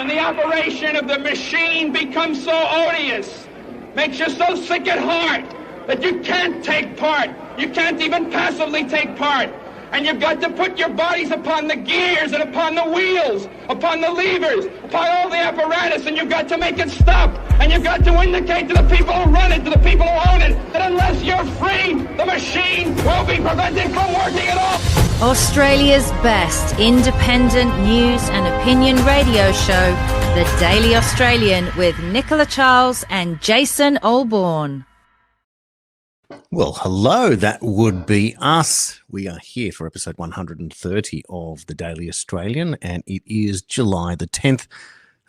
when the operation of the machine becomes so odious, makes you so sick at heart that you can't take part. You can't even passively take part. And you've got to put your bodies upon the gears and upon the wheels, upon the levers, upon all the apparatus, and you've got to make it stop. And you've got to indicate to the people who run it, to the people who own it, that unless you're free, the machine will be prevented from working at all. Australia's best independent news and opinion radio show, The Daily Australian, with Nicola Charles and Jason Olbourne. Well, hello, that would be us. We are here for episode 130 of The Daily Australian, and it is July the 10th.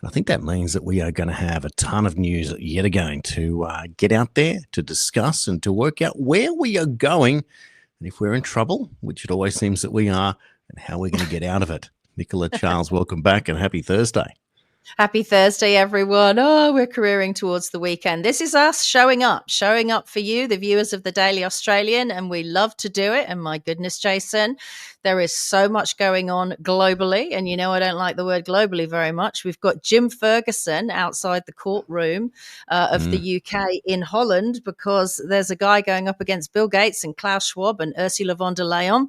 And I think that means that we are going to have a ton of news yet again to get out there, to discuss and to work out where we are going and if we're in trouble, which it always seems that we are, and how we're going to get out of it. Nicola Charles, welcome back and happy Thursday. Happy Thursday, everyone. Oh, we're careering towards the weekend. This is us showing up for you, the viewers of the Daily Australian, and we love to do it. And my goodness, Jason, there is so much going on globally. And you know, I don't like the word globally very much. We've got Jim Ferguson outside the courtroom of the UK in Holland because there's a guy going up against Bill Gates and Klaus Schwab and Ursula von der Leyen.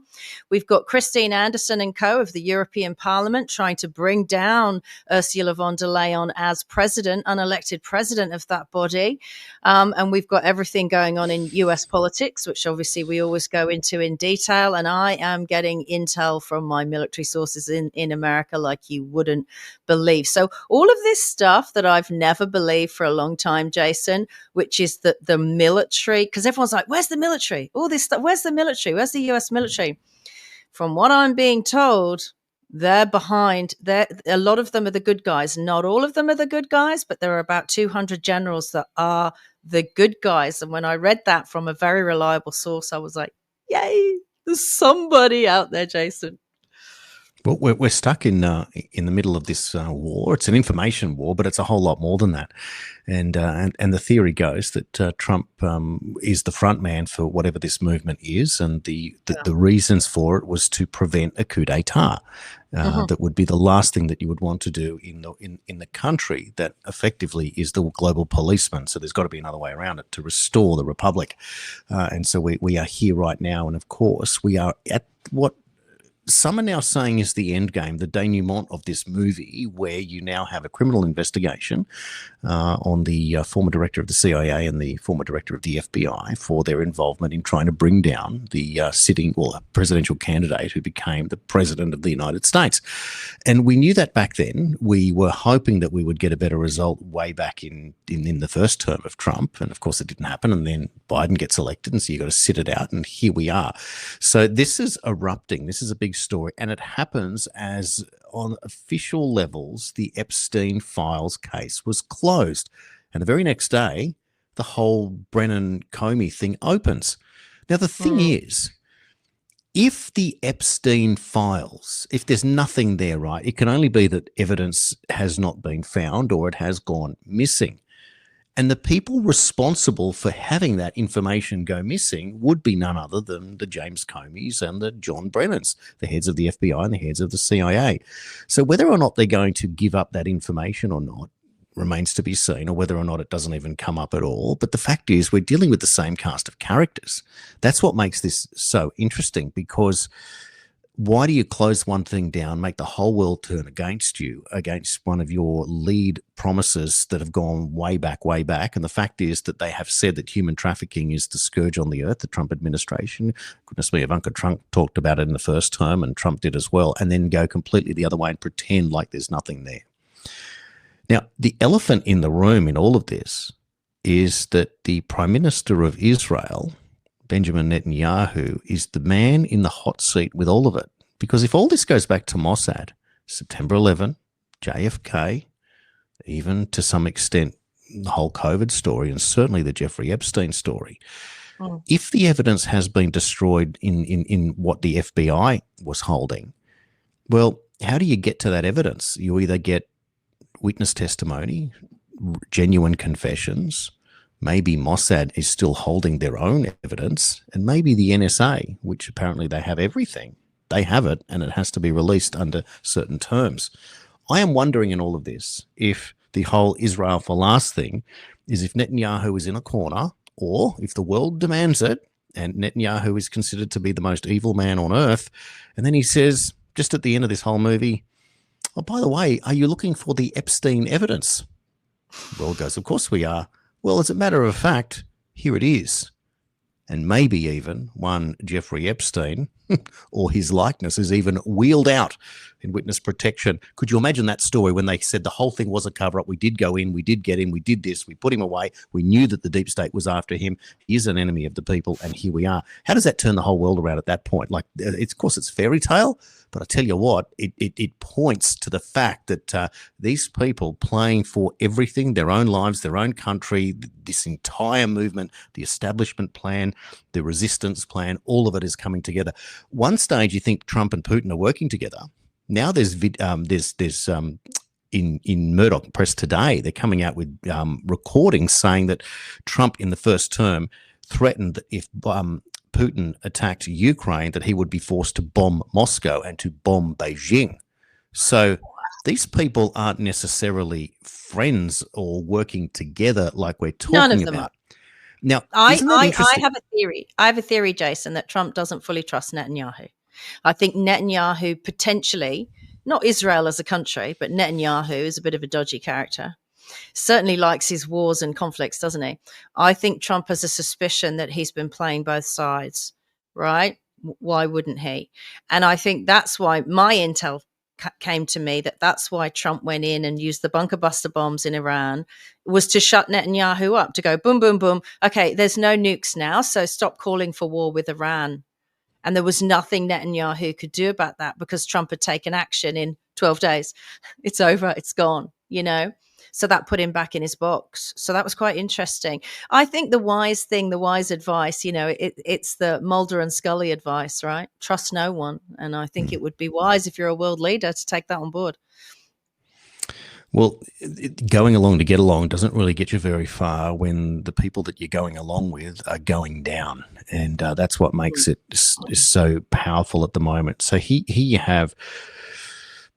We've got Christine Anderson and co of the European Parliament trying to bring down Ursula von der Leyen as president, unelected president of that body. And we've got everything going on in US politics, which obviously we always go into in detail. And I am getting intel from my military sources in America like you wouldn't believe. So all of this stuff that I've never believed for a long time, Jason, which is that the military, because everyone's like, where's the military? All this stuff, where's the military? Where's the US military? From what I'm being told, they're behind. A lot of them are the good guys. Not all of them are the good guys, but there are about 200 generals that are the good guys. And when I read that from a very reliable source, I was like, yay, there's somebody out there, Jason. Well, we're stuck in the middle of this war. It's an information war, but it's a whole lot more than that. And the theory goes that Trump is the front man for whatever this movement is, and the reasons for it was to prevent a coup d'état. That would be the last thing that you would want to do in the country that effectively is the global policeman. So there's got to be another way around it to restore the republic. And so we are here right now, and of course we are at what some are now saying is the end game, the denouement of this movie, where you now have a criminal investigation on the former director of the CIA and the former director of the FBI for their involvement in trying to bring down the presidential candidate who became the president of the United States. And we knew that back then. We were hoping that we would get a better result way back in the first term of Trump. And of course it didn't happen. And then Biden gets elected. And so you got to sit it out. And here we are. So this is erupting. This is a big story, and it happens as on official levels the Epstein files case was closed, and the very next day the whole Brennan-Comey thing opens. Now the thing is, if the Epstein files, if there's nothing there, right, it can only be that evidence has not been found or it has gone missing. And the people responsible for having that information go missing would be none other than the James Comeys and the John Brennans, the heads of the FBI and the heads of the CIA. So whether or not they're going to give up that information or not remains to be seen, or whether or not it doesn't even come up at all. But the fact is we're dealing with the same cast of characters. That's what makes this so interesting, because why do you close one thing down, make the whole world turn against you, against one of your lead promises that have gone way back? And the fact is that they have said that human trafficking is the scourge on the earth, the Trump administration. Goodness me, Ivanka Trump talked about it in the first term, and Trump did as well, and then go completely the other way and pretend like there's nothing there. Now, the elephant in the room in all of this is that the Prime Minister of Israel, Benjamin Netanyahu, is the man in the hot seat with all of it. Because if all this goes back to Mossad, September 11, JFK, even to some extent the whole COVID story, and certainly the Jeffrey Epstein story, if the evidence has been destroyed in what the FBI was holding, well, how do you get to that evidence? You either get witness testimony, genuine confessions, maybe Mossad is still holding their own evidence, and maybe the NSA, which apparently they have everything, they have it, and it has to be released under certain terms. I am wondering in all of this if the whole Israel for last thing is if Netanyahu is in a corner, or if the world demands it and Netanyahu is considered to be the most evil man on earth. And then he says, just at the end of this whole movie, oh, by the way, are you looking for the Epstein evidence? The world goes, of course we are. Well, as a matter of fact, here it is. And maybe even one Jeffrey Epstein or his likeness is even wheeled out in witness protection. Could you imagine that story when they said the whole thing was a cover-up? We did go in, we did get him, we did this, we put him away. We knew that the deep state was after him. He is an enemy of the people, and here we are. How does that turn the whole world around at that point? Like, it's, of course, it's fairy tale, but I tell you what, it points to the fact that these people playing for everything, their own lives, their own country, this entire movement, the establishment plan, the resistance plan, all of it is coming together. One stage you think Trump and Putin are working together. Now there's in Murdoch press today, they're coming out with recordings saying that Trump in the first term threatened that if Putin attacked Ukraine, that he would be forced to bomb Moscow and to bomb Beijing. So these people aren't necessarily friends or working together like we're talking about. None of them are. Now, I have a theory. I have a theory, Jason, that Trump doesn't fully trust Netanyahu. I think Netanyahu potentially, not Israel as a country, but Netanyahu is a bit of a dodgy character. Certainly likes his wars and conflicts, doesn't he? I think Trump has a suspicion that he's been playing both sides, right? Why wouldn't he? And I think that's why my intel came to me, that's why Trump went in and used the bunker buster bombs in Iran, was to shut Netanyahu up, to go boom, boom, boom. Okay, there's no nukes now, so stop calling for war with Iran. And there was nothing Netanyahu could do about that because Trump had taken action in 12 days. It's over. It's gone, you know. So that put him back in his box. So that was quite interesting. I think the wise thing, the wise advice, you know, it's the Mulder and Scully advice, right? Trust no one. And I think it would be wise if you're a world leader to take that on board. Well, going along to get along doesn't really get you very far when the people that you're going along with are going down. And that's what makes it so powerful at the moment. So here you have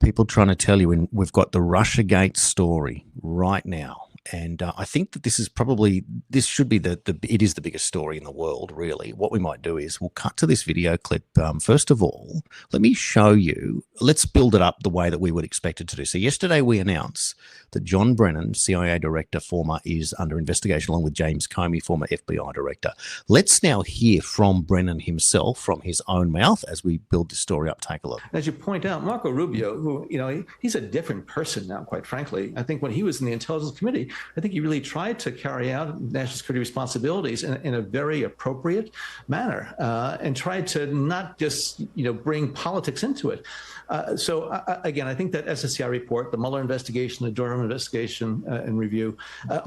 people trying to tell you, and we've got the Russiagate story right now. And I think that this should be it is the biggest story in the world, really. What we might do is we'll cut to this video clip. First of all, let me show you, let's build it up the way that we would expect it to do. So yesterday we announced that John Brennan, CIA director, former, is under investigation, along with James Comey, former FBI director. Let's now hear from Brennan himself, from his own mouth, as we build this story up. Take a look. As you point out, Marco Rubio, who, you know, he's a different person now, quite frankly. I think when he was in the Intelligence Committee, I think he really tried to carry out national security responsibilities in a very appropriate manner, and tried to not just, you know, bring politics into it. Again, I think that SSCI report, the Mueller investigation, the Durham investigation and review,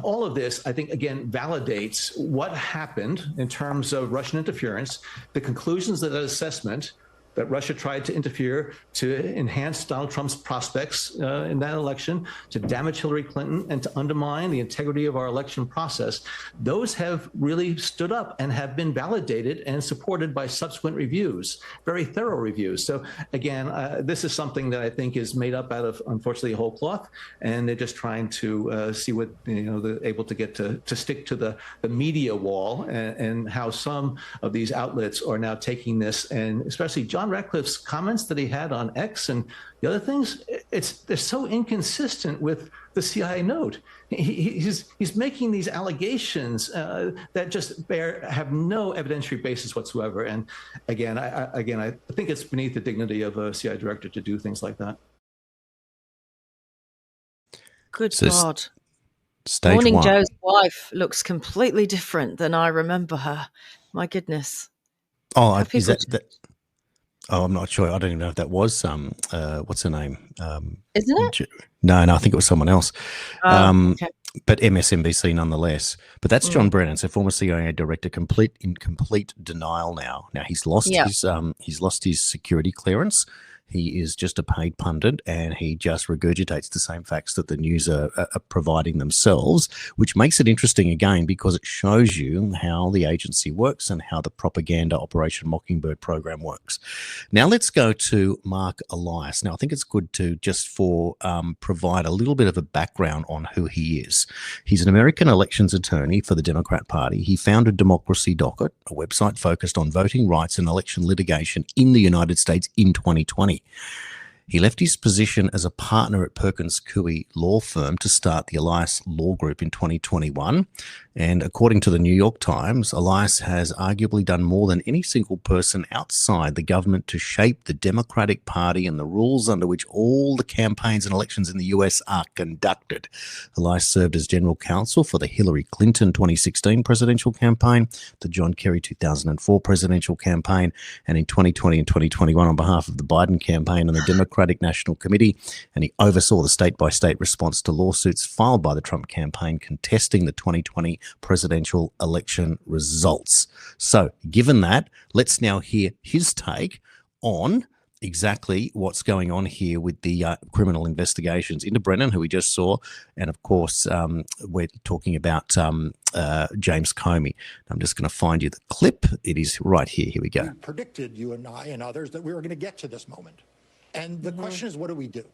all of this, I think, again, validates what happened in terms of Russian interference, the conclusions of that assessment, that Russia tried to interfere to enhance Donald Trump's prospects in that election, to damage Hillary Clinton, and to undermine the integrity of our election process. Those have really stood up and have been validated and supported by subsequent reviews, very thorough reviews. So again, this is something that I think is made up out of, unfortunately, whole cloth, and they're just trying to see what, you know, they're able to get to stick to the media wall, and how some of these outlets are now taking this, and especially John Ratcliffe's comments that he had on X and the other things, they're so inconsistent with the CIA note. He's making these allegations that just have no evidentiary basis whatsoever. And again, I think it's beneath the dignity of a CIA director to do things like that. Good God. Stage Morning one. Joe's wife looks completely different than I remember her. My goodness. Oh, is that? Oh, I'm not sure. I don't even know if that was what's her name? Isn't it? No, I think it was someone else. Okay. But MSNBC nonetheless. But that's John Brennan, so former CIA director, in complete denial now. Now he's lost his security clearance. He is just a paid pundit, and he just regurgitates the same facts that the news are providing themselves, which makes it interesting again because it shows you how the agency works and how the propaganda Operation Mockingbird program works. Now let's go to Mark Elias. Now I think it's good to just provide a little bit of a background on who he is. He's an American elections attorney for the Democrat Party. He founded Democracy Docket, a website focused on voting rights and election litigation in the United States in 2020. He left his position as a partner at Perkins Coie law firm to start the Elias Law Group in 2021. And according to the New York Times, Elias has arguably done more than any single person outside the government to shape the Democratic Party and the rules under which all the campaigns and elections in the US are conducted. Elias served as general counsel for the Hillary Clinton 2016 presidential campaign, the John Kerry 2004 presidential campaign, and in 2020 and 2021 on behalf of the Biden campaign and the Democratic National Committee, and he oversaw the state-by-state response to lawsuits filed by the Trump campaign contesting the 2020 presidential election results. So, given that, let's now hear his take on exactly what's going on here with the criminal investigations into Brennan, who we just saw, and of course, we're talking about James Comey. I'm just going to find you the clip. It is right here. Here we go. We predicted, you and I and others, that we were going to get to this moment. And the question is, what do we do?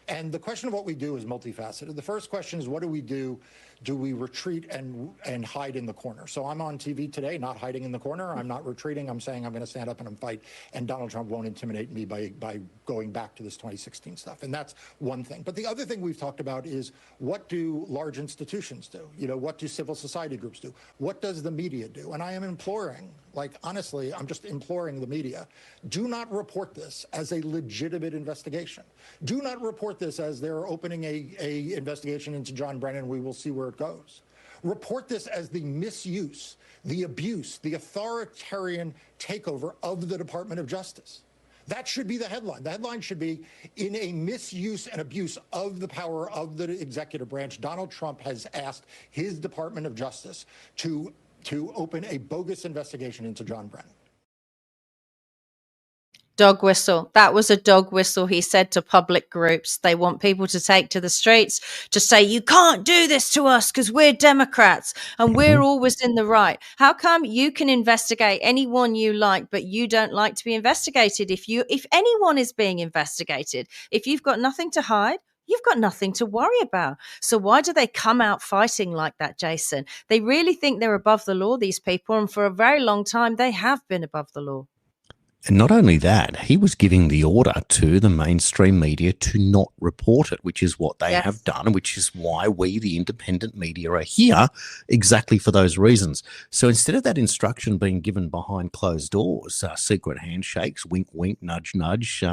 And the question of what we do is multifaceted. The first question is, what do we do? Do we retreat and hide in the corner? So I'm on TV today, not hiding in the corner. I'm not retreating. I'm saying I'm going to stand up and fight, and Donald Trump won't intimidate me by going back to this 2016 stuff. And that's one thing. But the other thing we've talked about is, what do large institutions do? You know, what do civil society groups do? What does the media do? And I am imploring, like, honestly, I'm just imploring the media, do not report this as a legitimate investigation. Do not report this as they're opening a investigation into John Brennan. We will see where it goes. Report this as the misuse, the abuse, the authoritarian takeover of the Department of Justice. That should be the headline. The headline should be, in a misuse and abuse of the power of the executive branch, Donald Trump has asked his Department of Justice to open a bogus investigation into John Brennan. Dog whistle. That was a dog whistle, he said to public groups. They want people to take to the streets to say, you can't do this to us because we're Democrats and we're always in the right. How come you can investigate anyone you like, but you don't like to be investigated? If anyone is being investigated, if you've got nothing to hide, you've got nothing to worry about. So why do they come out fighting like that, Jason? They really think they're above the law, these people, and for a very long time they have been above the law. And not only that, he was giving the order to the mainstream media to not report it, which is what they have done, and which is why we, the independent media, are here exactly for those reasons. So instead of that instruction being given behind closed doors, secret handshakes, wink, wink, nudge, nudge,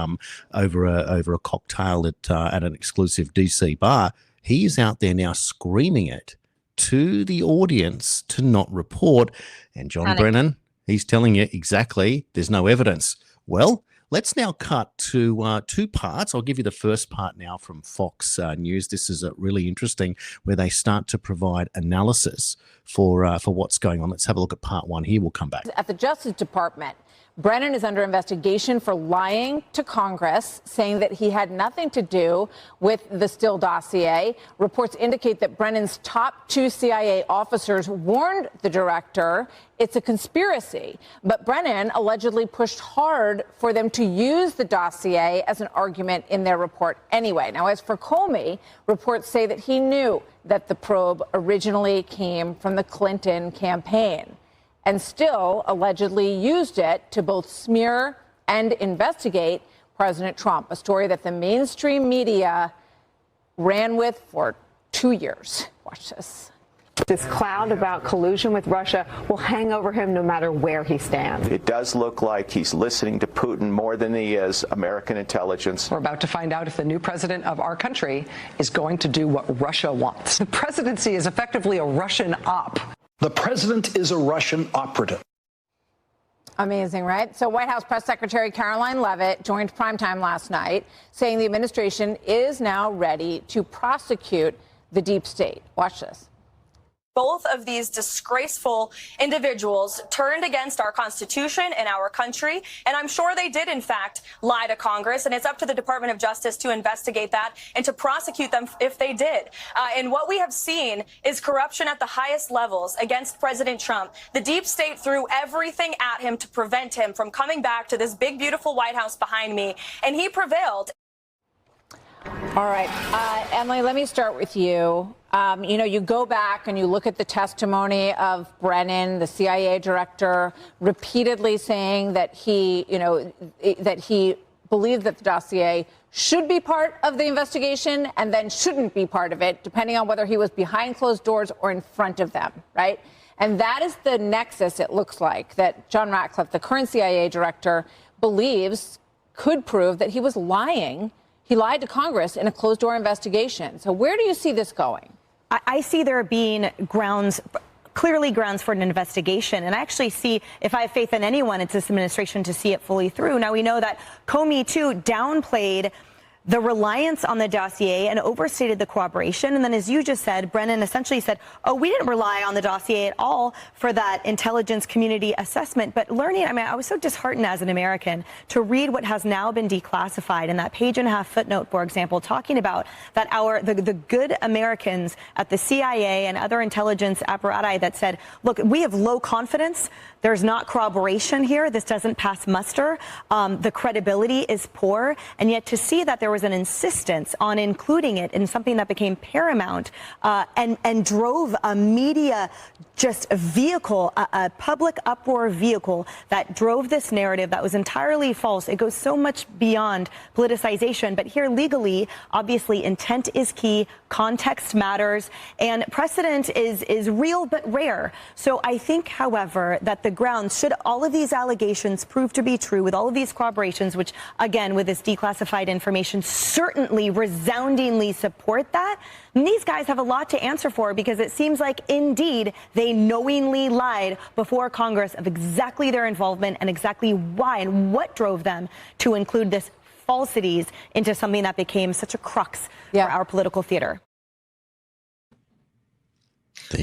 over a cocktail at an exclusive DC bar, he is out there now screaming it to the audience to not report. And John Brennan, he's telling you exactly there's no evidence. Well, let's now cut to two parts. I'll give you the first part now from Fox News. This is really interesting, where they start to provide analysis for what's going on. Let's have a look at part one here. We'll come back. At the Justice Department, Brennan is under investigation for lying to Congress, saying that he had nothing to do with the Steele dossier. Reports indicate that Brennan's top two CIA officers warned the director it's a conspiracy. But Brennan allegedly pushed hard for them to use the dossier as an argument in their report anyway. Now, as for Comey, reports say that he knew that the probe originally came from the Clinton campaign, and still allegedly used it to both smear and investigate President Trump, a story that the mainstream media ran with for 2 years. Watch this. This cloud about collusion with Russia will hang over him no matter where he stands. It does look like he's listening to Putin more than he is American intelligence. We're about to find out if the new president of our country is going to do what Russia wants. The presidency is effectively a Russian op. The president is a Russian operative. Amazing, right? So White House Press Secretary Caroline Leavitt joined Primetime last night, saying the administration is now ready to prosecute the deep state. Watch this. Both of these disgraceful individuals turned against our Constitution and our country, and I'm sure they did, in fact, lie to Congress, and it's up to the Department of Justice to investigate that and to prosecute them if they did. And what we have seen is corruption at the highest levels against President Trump. The deep state threw everything at him to prevent him from coming back to this big, beautiful White House behind me, and he prevailed. All right. Emily, let me start with you. You go back and you look at the testimony of Brennan, the CIA director, repeatedly saying that he believed that the dossier should be part of the investigation and then shouldn't be part of it, depending on whether he was behind closed doors or in front of them, right? And that is the nexus, it looks like, that John Ratcliffe, the current CIA director, believes could prove that he was lying. He lied to Congress in a closed-door investigation. So where do you see this going? I see there being clearly grounds for an investigation. And I actually see, if I have faith in anyone, it's this administration to see it fully through. Now, we know that Comey, too, downplayed the reliance on the dossier and overstated the cooperation. And then, as you just said, Brennan essentially said, oh, we didn't rely on the dossier at all for that intelligence community assessment. But I was so disheartened as an American to read what has now been declassified in that page-and-a-half footnote, for example, talking about that the good Americans at the CIA and other intelligence apparati that said, look, we have low confidence. There's not corroboration here. This doesn't pass muster. The credibility is poor. And yet to see that there was an insistence on including it in something that became paramount and drove a media vehicle, a public uproar vehicle that drove this narrative that was entirely false. It goes so much beyond politicization. But here legally, obviously, intent is key. Context matters. And precedent is real but rare. So I think, however, that the grounds, should all of these allegations prove to be true with all of these corroborations, which, again, with this declassified information, certainly resoundingly support that, and these guys have a lot to answer for, because it seems like, indeed, they knowingly lied before Congress of exactly their involvement and exactly why and what drove them to include this falsities into something that became such a crux for our political theater.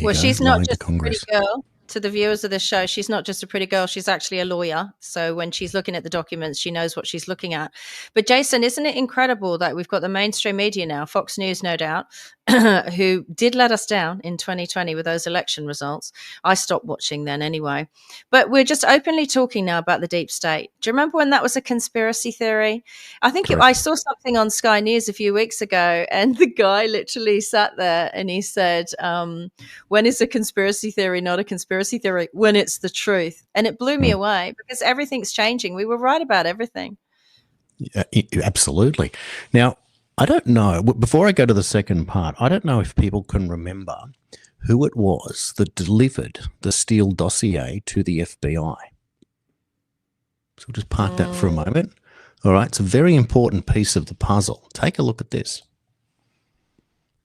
Well, she's not just a pretty girl. To the viewers of this show, she's not just a pretty girl, she's actually a lawyer. So when she's looking at the documents, she knows what she's looking at. But Jason, isn't it incredible that we've got the mainstream media now, Fox News, no doubt, who did let us down in 2020 with those election results. I stopped watching then anyway. But we're just openly talking now about the deep state. Do you remember when that was a conspiracy theory? I think I saw something on Sky News a few weeks ago, and the guy literally sat there and he said, when is a conspiracy theory not a conspiracy theory? When it's the truth. And it blew me away, because everything's changing. We were right about everything. Yeah, absolutely. Now, I don't know, before I go to the second part, I don't know if people can remember who it was that delivered the Steele dossier to the FBI. So we'll just park that for a moment. All right, it's a very important piece of the puzzle. Take a look at this.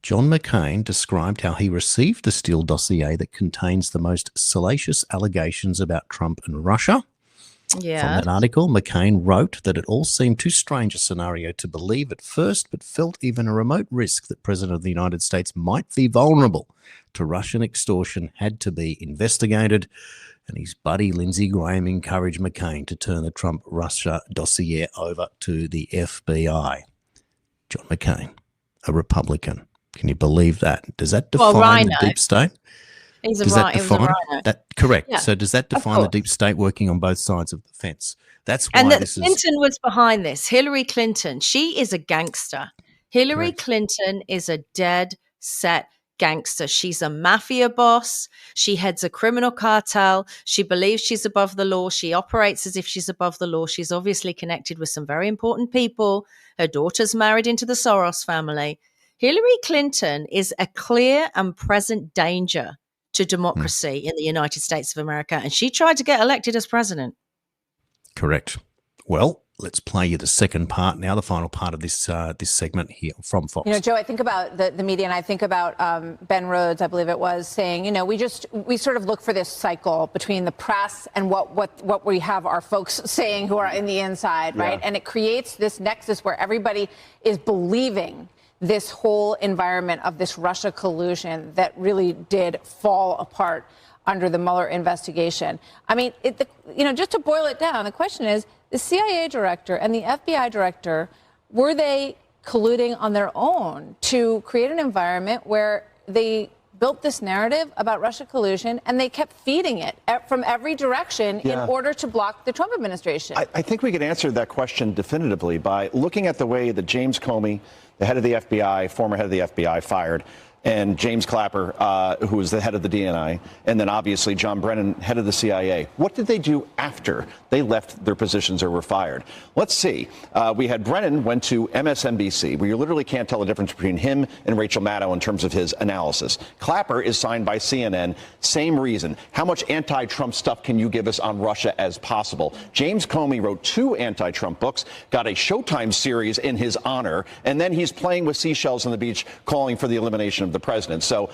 John McCain described how he received the Steele dossier that contains the most salacious allegations about Trump and Russia. Yeah. From that article, McCain wrote that it all seemed too strange a scenario to believe at first, but felt even a remote risk that President of the United States might be vulnerable to Russian extortion had to be investigated. And his buddy Lindsey Graham encouraged McCain to turn the Trump-Russia dossier over to the FBI. John McCain, a Republican. Can you believe that? Does that define the deep state? Does that define that? Correct. Yeah, so does that define the deep state working on both sides of the fence? That's why Clinton was behind this. Hillary Clinton, she is a gangster. Hillary Clinton is a dead set gangster. She's a mafia boss. She heads a criminal cartel. She believes she's above the law. She operates as if she's above the law. She's obviously connected with some very important people. Her daughter's married into the Soros family. Hillary Clinton is a clear and present danger to democracy in the United States of America, and she tried to get elected as president. Correct. Well, let's play you the second part now, the final part of this this segment here from Fox. Joe, I think about the media, and I think about Ben Rhodes, I believe it was, saying, we sort of look for this cycle between the press and what we have our folks saying who are in the inside, right? And it creates this nexus where everybody is believing this whole environment of this Russia collusion that really did fall apart under the Mueller investigation. I mean, just to boil it down, the question is, the CIA director and the FBI director, were they colluding on their own to create an environment where they built this narrative about Russia collusion and they kept feeding it from every direction in order to block the Trump administration? I think we can answer that question definitively by looking at the way that James Comey, the head of the FBI, former head of the FBI, fired, and James Clapper, who was the head of the DNI, and then obviously John Brennan, head of the CIA. What did they do after they left their positions or were fired? Let's see. We had Brennan went to MSNBC, where you literally can't tell the difference between him and Rachel Maddow in terms of his analysis. Clapper is signed by CNN. Same reason. How much anti-Trump stuff can you give us on Russia as possible? James Comey wrote 2 anti-Trump books, got a Showtime series in his honor, and then he's playing with seashells on the beach, calling for the elimination of the president. So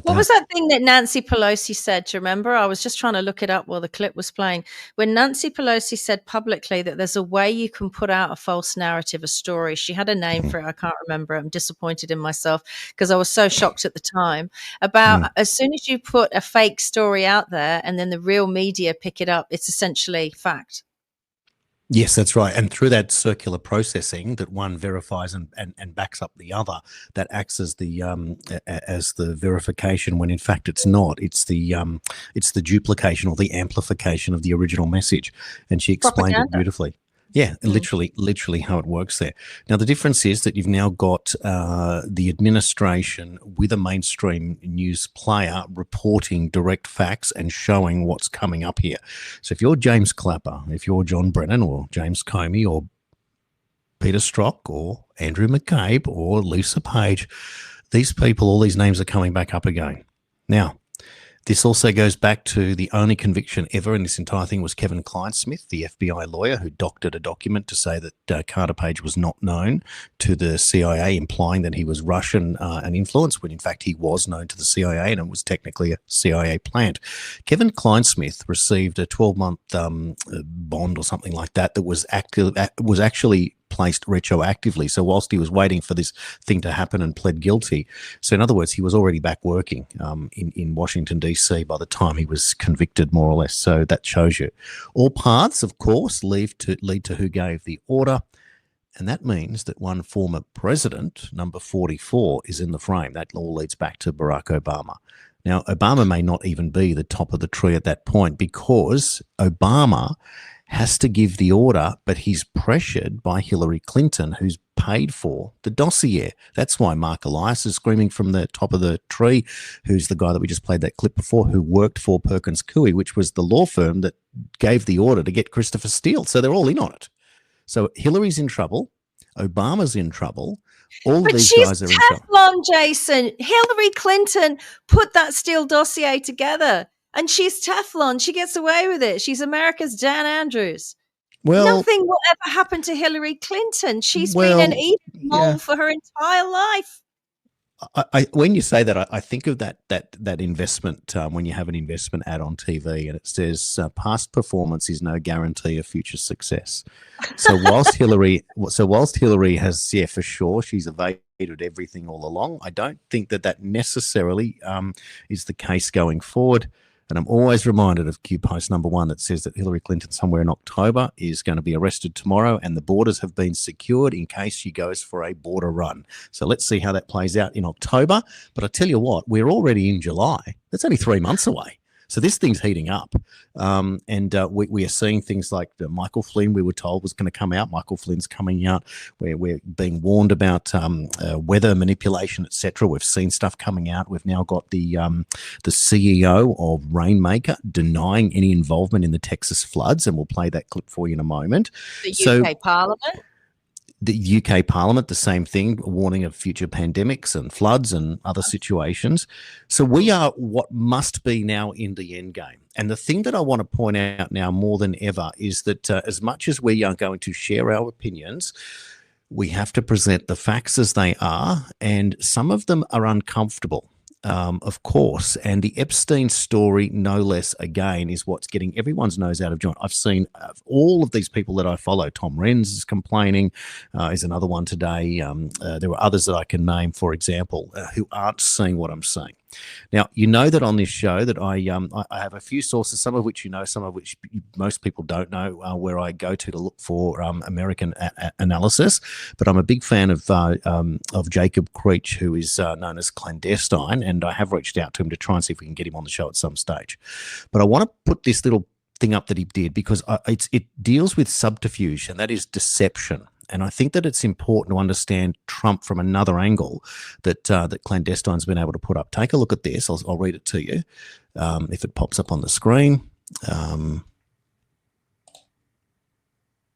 what was that thing that Nancy Pelosi said? Do you remember? I was just trying to look it up while the clip was playing. When Nancy Pelosi said publicly that there's a way you can put out a false narrative, a story. She had a name for it. I can't remember. I'm disappointed in myself because I was so shocked at the time about as soon as you put a fake story out there and then the real media pick it up, it's essentially fact. Yes, that's right. And through that circular processing that one verifies and backs up the other, that acts as the verification when in fact it's not. It's the duplication or the amplification of the original message. And she explained it beautifully. Yeah, literally how it works there. Now, the difference is that you've now got the administration with a mainstream news player reporting direct facts and showing what's coming up here. So if you're James Clapper, if you're John Brennan or James Comey or Peter Strzok or Andrew McCabe or Lisa Page, these people, all these names are coming back up again. Now, this also goes back to the only conviction ever in this entire thing was Kevin Clinesmith, the FBI lawyer who doctored a document to say that Carter Page was not known to the CIA, implying that he was Russian and influenced, when in fact he was known to the CIA and it was technically a CIA plant. Kevin Clinesmith received a 12-month bond or something like that that was actually placed retroactively. So whilst he was waiting for this thing to happen and pled guilty, so in other words, he was already back working in Washington, D.C. by the time he was convicted, more or less. So that shows you. All paths, of course, lead to who gave the order. And that means that one former president, number 44, is in the frame. That all leads back to Barack Obama. Now, Obama may not even be the top of the tree at that point because Obama has to give the order, but he's pressured by Hillary Clinton, who's paid for the dossier. That's why Mark Elias is screaming from the top of the tree, who's the guy that we just played that clip before, who worked for Perkins Coie, which was the law firm that gave the order to get Christopher Steele. So they're all in on it. So Hillary's in trouble. Obama's in trouble. All these guys are in trouble. Teflon, Jason. Hillary Clinton put that Steele dossier together. And she's Teflon. She gets away with it. She's America's Dan Andrews. Well, nothing will ever happen to Hillary Clinton. She's been an Eden mole for her entire life. When you say that, I think of that investment when you have an investment ad on TV and it says past performance is no guarantee of future success. So whilst Hillary has, for sure, she's evaded everything all along. I don't think that necessarily is the case going forward. And I'm always reminded of Q post number 1 that says that Hillary Clinton somewhere in October is going to be arrested tomorrow and the borders have been secured in case she goes for a border run. So let's see how that plays out in October. But I tell you what, we're already in July. That's only 3 months away. So this thing's heating up. We are seeing things like Michael Flynn, we were told, was going to come out. Michael Flynn's coming out. We're being warned about weather manipulation, etc. We've seen stuff coming out. We've now got the CEO of Rainmaker denying any involvement in the Texas floods, and we'll play that clip for you in a moment. The UK Parliament? The UK Parliament, the same thing, a warning of future pandemics and floods and other situations. So we are what must be now in the end game. And the thing that I want to point out now more than ever is that as much as we are going to share our opinions, we have to present the facts as they are, and some of them are uncomfortable. of course. And the Epstein story, no less, again, is what's getting everyone's nose out of joint. I've seen all of these people that I follow. Tom Renz is complaining, is another one today. There were others that I can name, for example, who aren't seeing what I'm seeing. Now, you know that on this show that I have a few sources, some of which you know, some of which most people don't know, where I go to look for American analysis. But I'm a big fan of Jacob Creech, who is known as Clandestine, and I have reached out to him to try and see if we can get him on the show at some stage. But I want to put this little thing up that he did because it deals with subterfuge, and that is deception. And I think that it's important to understand Trump from another angle that Clandestine's been able to put up. Take a look at this. I'll read it to you if it pops up on the screen.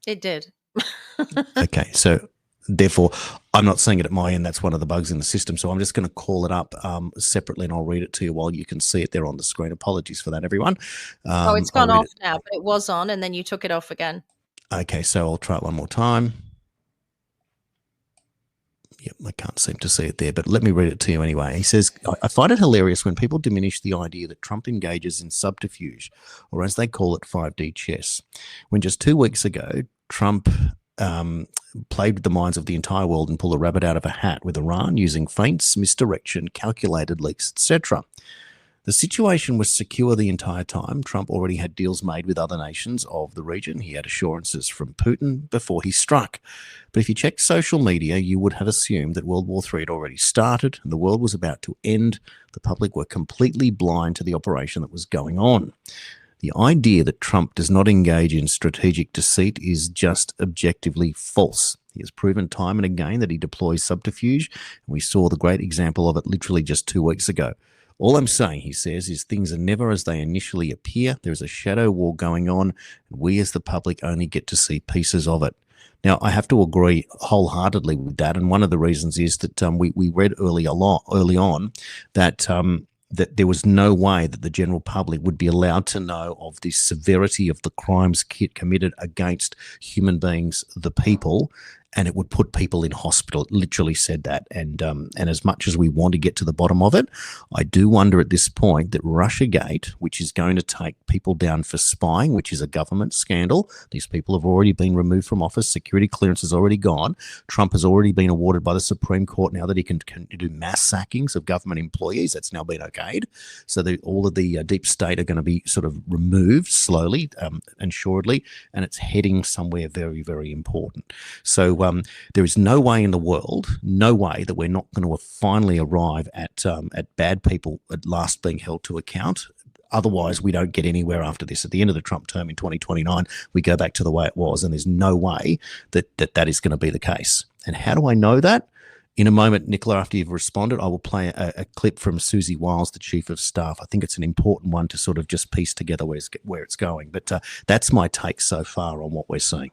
It did. Okay, so therefore, I'm not seeing it at my end. That's one of the bugs in the system. So I'm just going to call it up separately, and I'll read it to you while you can see it there on the screen. Apologies for that, everyone. It's gone off now, but it was on, and then you took it off again. Okay, so I'll try it one more time. Yep, I can't seem to see it there, but let me read it to you anyway. He says, I find it hilarious when people diminish the idea that Trump engages in subterfuge, or as they call it, 5D chess. When just 2 weeks ago, Trump played with the minds of the entire world and pulled a rabbit out of a hat with Iran using feints, misdirection, calculated leaks, etc. The situation was secure the entire time. Trump already had deals made with other nations of the region. He had assurances from Putin before he struck. But if you checked social media, you would have assumed that World War III had already started and the world was about to end. The public were completely blind to the operation that was going on. The idea that Trump does not engage in strategic deceit is just objectively false. He has proven time and again that he deploys subterfuge, and we saw the great example of it literally just 2 weeks ago. All I'm saying, he says, is things are never as they initially appear. There's a shadow war going on, and we as the public only get to see pieces of it. Now, I have to agree wholeheartedly with that, and one of the reasons is that we read early on that that there was no way that the general public would be allowed to know of the severity of the crimes committed against human beings, the people, and it would put people in hospital. It literally said that. And as much as we want to get to the bottom of it, I do wonder at this point that Russiagate, which is going to take people down for spying, which is a government scandal, these people have already been removed from office, security clearance is already gone, Trump has already been awarded by the Supreme Court now that he can do mass sackings of government employees. That's now been okayed. So all of the deep state are going to be sort of removed slowly and surely, and it's heading somewhere very, very important. So there is no way in the world, no way that we're not going to finally arrive at bad people at last being held to account. Otherwise, we don't get anywhere after this. At the end of the Trump term in 2029, we go back to the way it was, and there's no way that is going to be the case. And how do I know that? In a moment, Nicola, after you've responded, I will play a clip from Susie Wiles, the Chief of Staff. I think it's an important one to sort of just piece together where it's going. But that's my take so far on what we're seeing.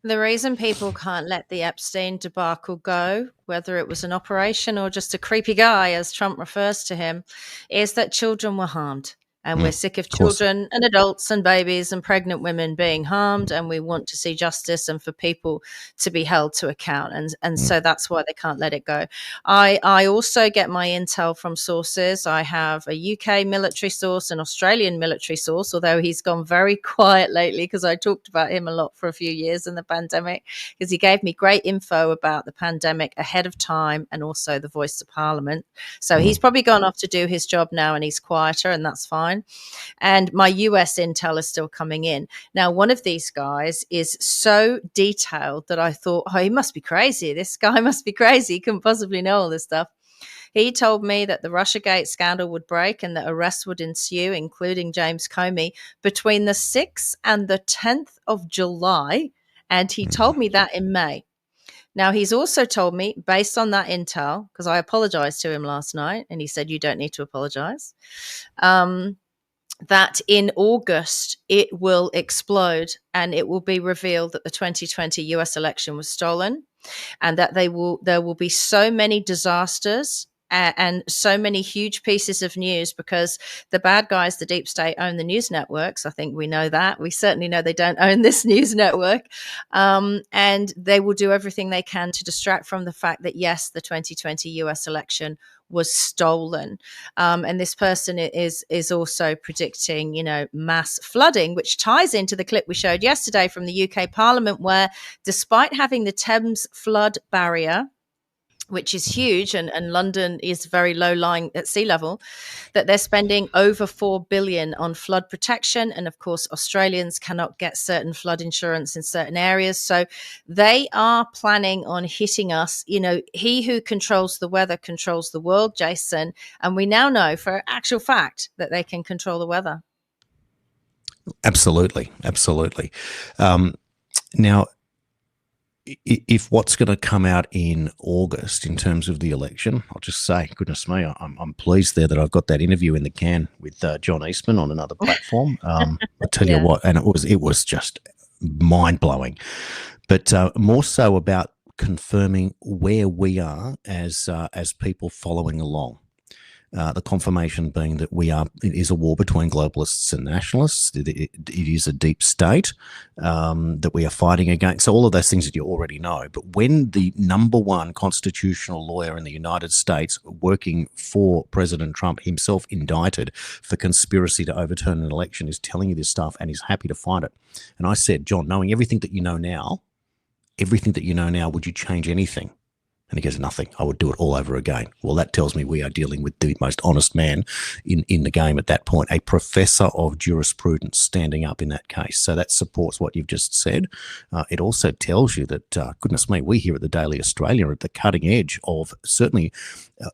The reason people can't let the Epstein debacle go, whether it was an operation or just a creepy guy, as Trump refers to him, is that children were harmed. And we're sick of children and adults and babies and pregnant women being harmed, and we want to see justice and for people to be held to account. And so that's why they can't let it go. I also get my intel from sources. I have a UK military source, an Australian military source, although he's gone very quiet lately because I talked about him a lot for a few years in the pandemic, because he gave me great info about the pandemic ahead of time and also the voice of Parliament. So he's probably gone off to do his job now and he's quieter, and that's fine. And my US intel is still coming in. Now, one of these guys is so detailed that I thought, oh, he must be crazy. This guy must be crazy. He couldn't possibly know all this stuff. He told me that the Russiagate scandal would break and that arrests would ensue, including James Comey, between the 6th and the 10th of July. And he told me that in May. Now, he's also told me, based on that intel, because I apologized to him last night, and he said, you don't need to apologize, that in August it will explode and it will be revealed that the 2020 US election was stolen, and that there will be so many disasters and so many huge pieces of news, because the bad guys, the deep state, own the news networks. I think we know that. We certainly know they don't own this news network. And they will do everything they can to distract from the fact that, yes, the 2020 US election was stolen. And this person is also predicting, mass flooding, which ties into the clip we showed yesterday from the UK Parliament, where despite having the Thames flood barrier, which is huge, and London is very low lying at sea level, that they're spending over 4 billion on flood protection. And of course, Australians cannot get certain flood insurance in certain areas. So they are planning on hitting us. He who controls the weather controls the world, Jason. And we now know for actual fact that they can control the weather. Absolutely. Now, if what's going to come out in August in terms of the election, I'll just say, goodness me, I'm pleased there that I've got that interview in the can with John Eastman on another platform. I tell you what, and it was just mind blowing, but more so about confirming where we are as people following along. The confirmation being that it is a war between globalists and nationalists. It is a deep state that we are fighting against. So all of those things that you already know. But when the number one constitutional lawyer in the United States, working for President Trump, himself indicted for conspiracy to overturn an election, is telling you this stuff and is happy to fight it. And I said, John, knowing everything that you know now, would you change anything? And he goes, nothing. I would do it all over again. Well, that tells me we are dealing with the most honest man in the game at that point, a professor of jurisprudence standing up in that case. So that supports what you've just said. It also tells you that, goodness me, we here at the Daily Australian are at the cutting edge of certainly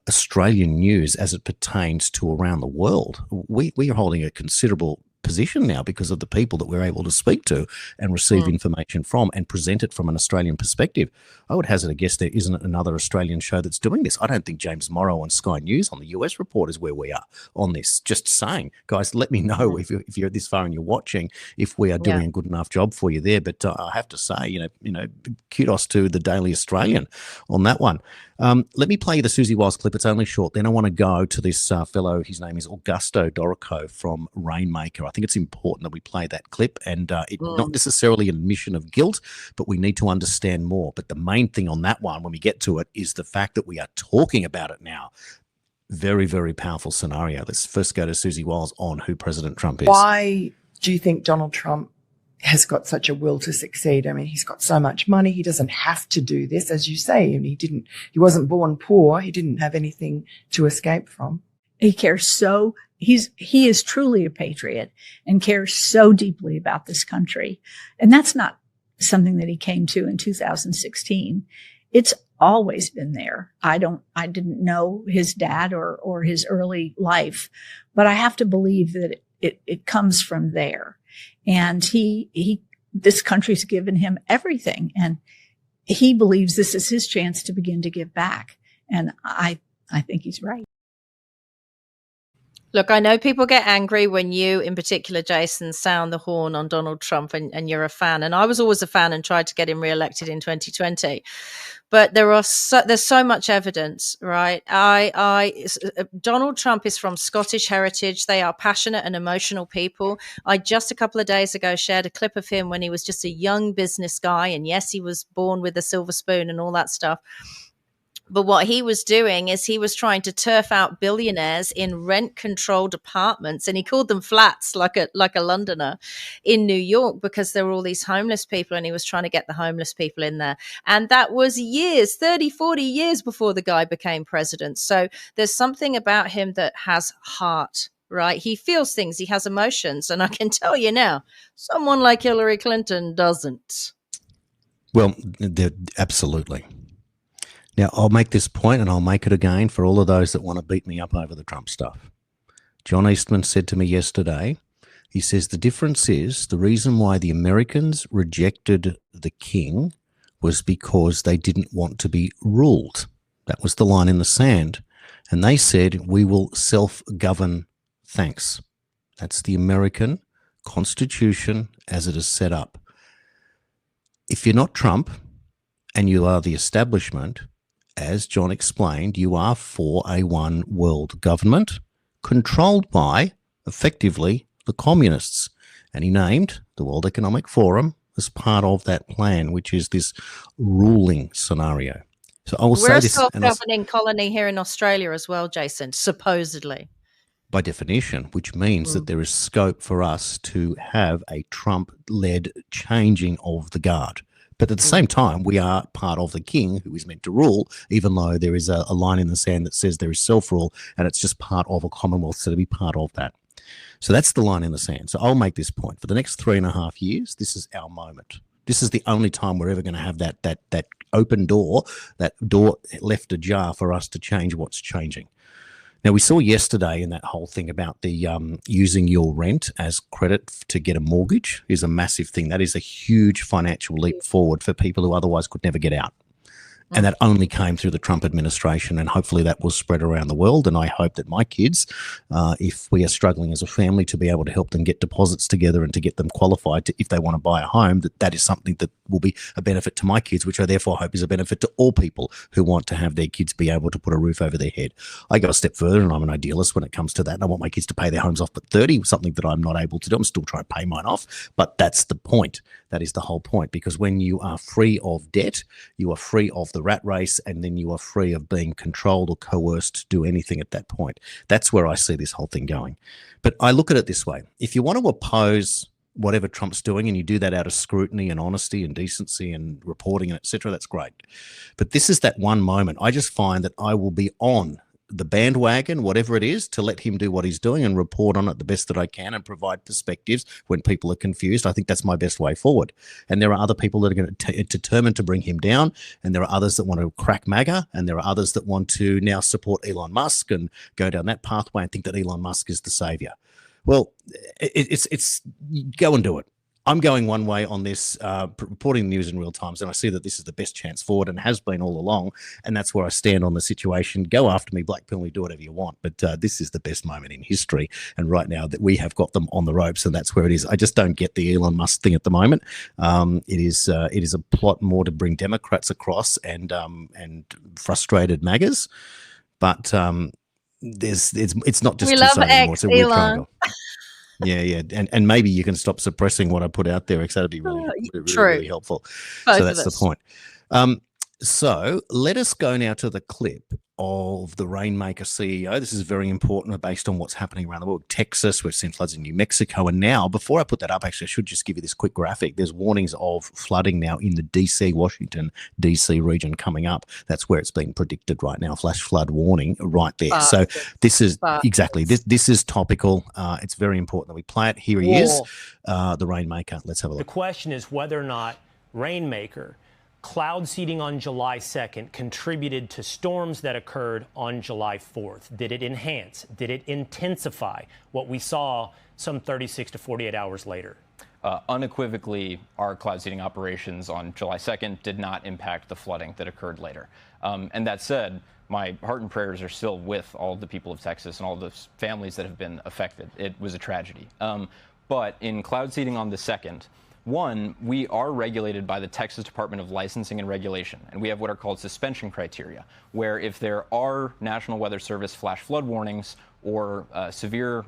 Australian news as it pertains to around the world. We are holding a considerable position now because of the people that we're able to speak to and receive information from and present it from an Australian perspective. I would hazard a guess there isn't another Australian show that's doing this. I don't think James Morrow on Sky News on the US Report is where we are on this. Just saying, guys, let me know if you're this far and you're watching, if we are doing a good enough job for you there. But I have to say, kudos to the Daily Australian on that one. Let me play you the Susie Wiles clip. It's only short. Then I want to go to this fellow. His name is Augusto Dorico from Rainmaker. I think it's important that we play that clip, and it's not necessarily an admission of guilt, but we need to understand more. But the main thing on that one, when we get to it, is the fact that we are talking about it now. Very, very powerful scenario. Let's first go to Susie Wiles on who President Trump is. Why do you think Donald Trump has got such a will to succeed? I mean, he's got so much money. He doesn't have to do this, as you say. And he wasn't born poor. He didn't have anything to escape from. He cares he is truly a patriot and cares so deeply about this country. And that's not something that he came to in 2016. It's always been there. I didn't know his dad or his early life, but I have to believe that it comes from there. And this country's given him everything, and he believes this is his chance to begin to give back. And I think he's right. Look, I know people get angry when you, in particular, Jason, sound the horn on Donald Trump and you're a fan. And I was always a fan and tried to get him reelected in 2020. But there's so much evidence, right? Donald Trump is from Scottish heritage. They are passionate and emotional people. I just a couple of days ago shared a clip of him when he was just a young business guy. And yes, he was born with a silver spoon and all that stuff. But what he was doing is he was trying to turf out billionaires in rent-controlled apartments, and he called them flats, like a Londoner, in New York, because there were all these homeless people, and he was trying to get the homeless people in there. And that was 30, 40 years before the guy became president. So there's something about him that has heart, right? He feels things, he has emotions. And I can tell you now, someone like Hillary Clinton doesn't. Well, absolutely. Now, I'll make this point and I'll make it again for all of those that want to beat me up over the Trump stuff. John Eastman said to me yesterday, he says, the difference is the reason why the Americans rejected the king was because they didn't want to be ruled. That was the line in the sand. And they said, we will self-govern, thanks. That's the American Constitution as it is set up. If you're not Trump and you are the establishment, as John explained, you are for a one world government controlled by, effectively, the communists. And he named the World Economic Forum as part of that plan, which is this ruling scenario. So I will We're say a this, self-governing colony here in Australia as well, Jason, supposedly. by definition, which means that there is scope for us to have a Trump-led changing of the guard. But at the same time, we are part of the king who is meant to rule, even though there is a line in the sand that says there is self-rule, and it's just part of a commonwealth, so to be part of that. So that's the line in the sand. So I'll make this point. For the next 3.5 years, this is our moment. This is the only time we're ever going to have that open door, that door left ajar for us to change what's changing. Now, we saw yesterday in that whole thing about the using your rent as credit to get a mortgage is a massive thing. That is a huge financial leap forward for people who otherwise could never get out. And that only came through the Trump administration, and hopefully that will spread around the world. And I hope that my kids, if we are struggling as a family, to be able to help them get deposits together and to get them qualified to, if they want to buy a home, that is something that will be a benefit to my kids, which I therefore hope is a benefit to all people who want to have their kids be able to put a roof over their head. I go a step further, and I'm an idealist when it comes to that. And I want my kids to pay their homes off at 30, something that I'm not able to do. I'm still trying to pay mine off, but that's the point. That is the whole point, because when you are free of debt, you are free of the rat race, and then you are free of being controlled or coerced to do anything at that point. That's where I see this whole thing going. But I look at it this way. If you want to oppose whatever Trump's doing, and you do that out of scrutiny and honesty and decency and reporting and et cetera, that's great. But this is that one moment. I just find that I will be on the bandwagon, whatever it is, to let him do what he's doing and report on it the best that I can and provide perspectives when people are confused. I think that's my best way forward. And there are other people that are going to determine to bring him down, and there are others that want to crack MAGA, and there are others that want to now support Elon Musk and go down that pathway and think that Elon Musk is the savior. Well, it's go and do it. I'm going one way on this, reporting the news in real time, and I see that this is the best chance forward and has been all along, and that's where I stand on the situation. Go after me, Black Pill me, do whatever you want, but this is the best moment in history, and right now that we have got them on the ropes, and that's where it is. I just don't get the Elon Musk thing at the moment. It is a plot more to bring Democrats across and frustrated MAGAs, but it's not just we to love say anymore. X, It's a weird Elon. triangle. Yeah. And maybe you can stop suppressing what I put out there, because that'd be really helpful. Both so that's of the us. point. So let us go now to the clip of the Rainmaker CEO. This is very important based on what's happening around the world. Texas, we've seen floods in New Mexico. And now, before I put that up, actually, I should just give you this quick graphic. There's warnings of flooding now in the DC, Washington, DC region coming up. That's where it's been predicted right now. Flash flood warning right there. So this is exactly, this is topical. It's very important that we play it. Here he is, the Rainmaker. Let's have a look. The question is whether or not Rainmaker, cloud seeding on July 2nd, contributed to storms that occurred on July 4th. Did it enhance? Did it intensify what we saw some 36 to 48 hours later? Unequivocally, our cloud seeding operations on July 2nd did not impact the flooding that occurred later. And that said, my heart and prayers are still with all of the people of Texas and all the families that have been affected. It was a tragedy. But in cloud seeding on the 2nd, one, we are regulated by the Texas Department of Licensing and Regulation, and we have what are called suspension criteria, where if there are National Weather Service flash flood warnings or severe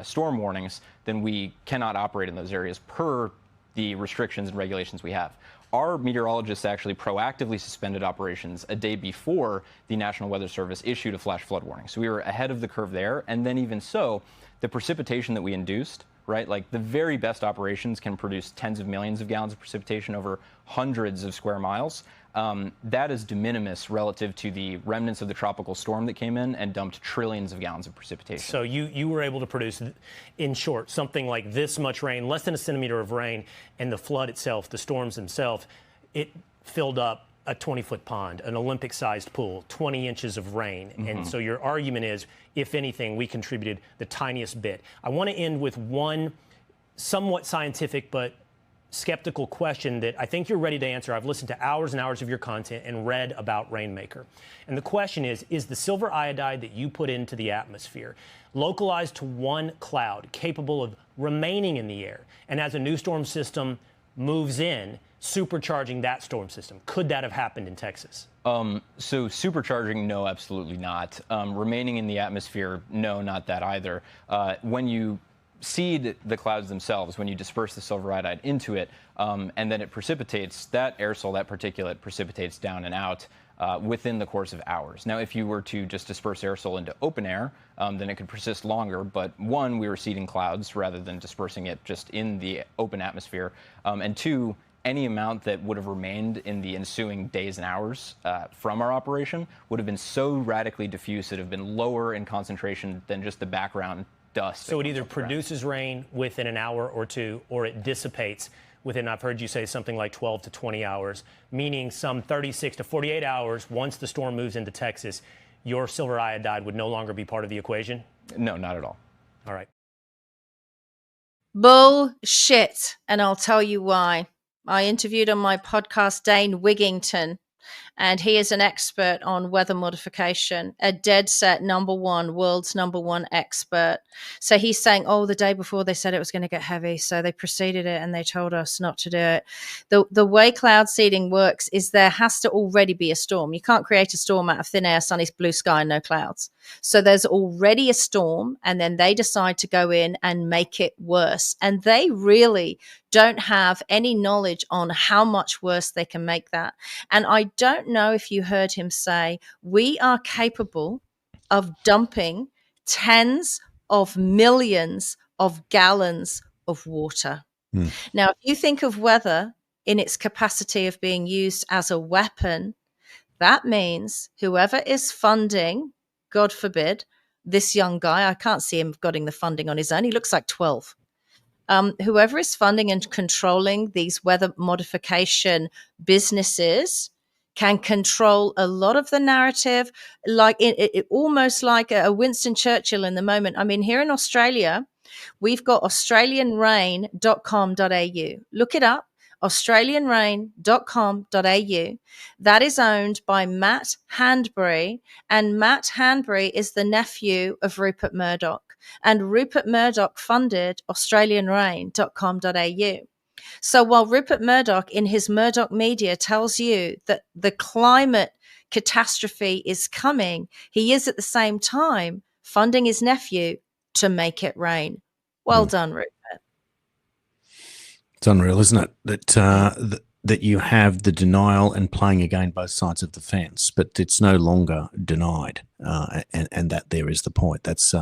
storm warnings, then we cannot operate in those areas per the restrictions and regulations we have. Our meteorologists actually proactively suspended operations a day before the National Weather Service issued a flash flood warning. So we were ahead of the curve there, and then even so, the precipitation that we induced, right? Like the very best operations can produce tens of millions of gallons of precipitation over hundreds of square miles. That is de minimis relative to the remnants of the tropical storm that came in and dumped trillions of gallons of precipitation. So you were able to produce, in short, something like this much rain, less than a centimeter of rain, and the flood itself, the storms themselves, it filled up a 20-foot pond, an Olympic-sized pool, 20 inches of rain. Mm-hmm. And so your argument is, if anything, we contributed the tiniest bit. I want to end with one somewhat scientific but skeptical question that I think you're ready to answer. I've listened to hours and hours of your content and read about Rainmaker. And the question is the silver iodide that you put into the atmosphere localized to one cloud capable of remaining in the air? And as a new storm system moves in, supercharging that storm system. Could that have happened in Texas? So supercharging, no, absolutely not. Remaining in the atmosphere, no, not that either. When you seed the clouds themselves, when you disperse the silver iodide into it, and then it precipitates, that aerosol, that particulate precipitates down and out within the course of hours. Now, if you were to just disperse aerosol into open air, then it could persist longer. But one, we were seeding clouds rather than dispersing it just in the open atmosphere. And two, any amount that would have remained in the ensuing days and hours from our operation would have been so radically diffuse that it would have been lower in concentration than just the background dust. So it either produces rain within an hour or two, or it dissipates within, I've heard you say something like 12 to 20 hours, meaning some 36 to 48 hours once the storm moves into Texas, your silver iodide would no longer be part of the equation? No, not at all. All right. Bullshit. And I'll tell you why. I interviewed on my podcast Dane Wigington, and he is an expert on weather modification, a dead set world's number one expert. So he's saying, the day before they said it was going to get heavy, so they preceded it and they told us not to do it. The way cloud seeding works is there has to already be a storm. You can't create a storm out of thin air, sunny, blue sky, and no clouds. So there's already a storm, and then they decide to go in and make it worse. And they really don't have any knowledge on how much worse they can make that. And I don't know if you heard him say, we are capable of dumping tens of millions of gallons of water. Now, if you think of weather in its capacity of being used as a weapon, that means whoever is funding, God forbid, this young guy, I can't see him getting the funding on his own. He looks like 12. Whoever is funding and controlling these weather modification businesses can control a lot of the narrative, like it almost like a Winston Churchill in the moment. I mean, here in Australia, we've got australianrain.com.au. Look it up, australianrain.com.au. That is owned by Matt Handbury, and Matt Handbury is the nephew of Rupert Murdoch. And Rupert Murdoch funded australianrain.com.au. So while Rupert Murdoch in his Murdoch Media tells you that the climate catastrophe is coming, he is at the same time funding his nephew to make it rain. Well done, Rupert. It's unreal, isn't it? That you have the denial and playing again both sides of the fence, but it's no longer denied, and that there is the point. That's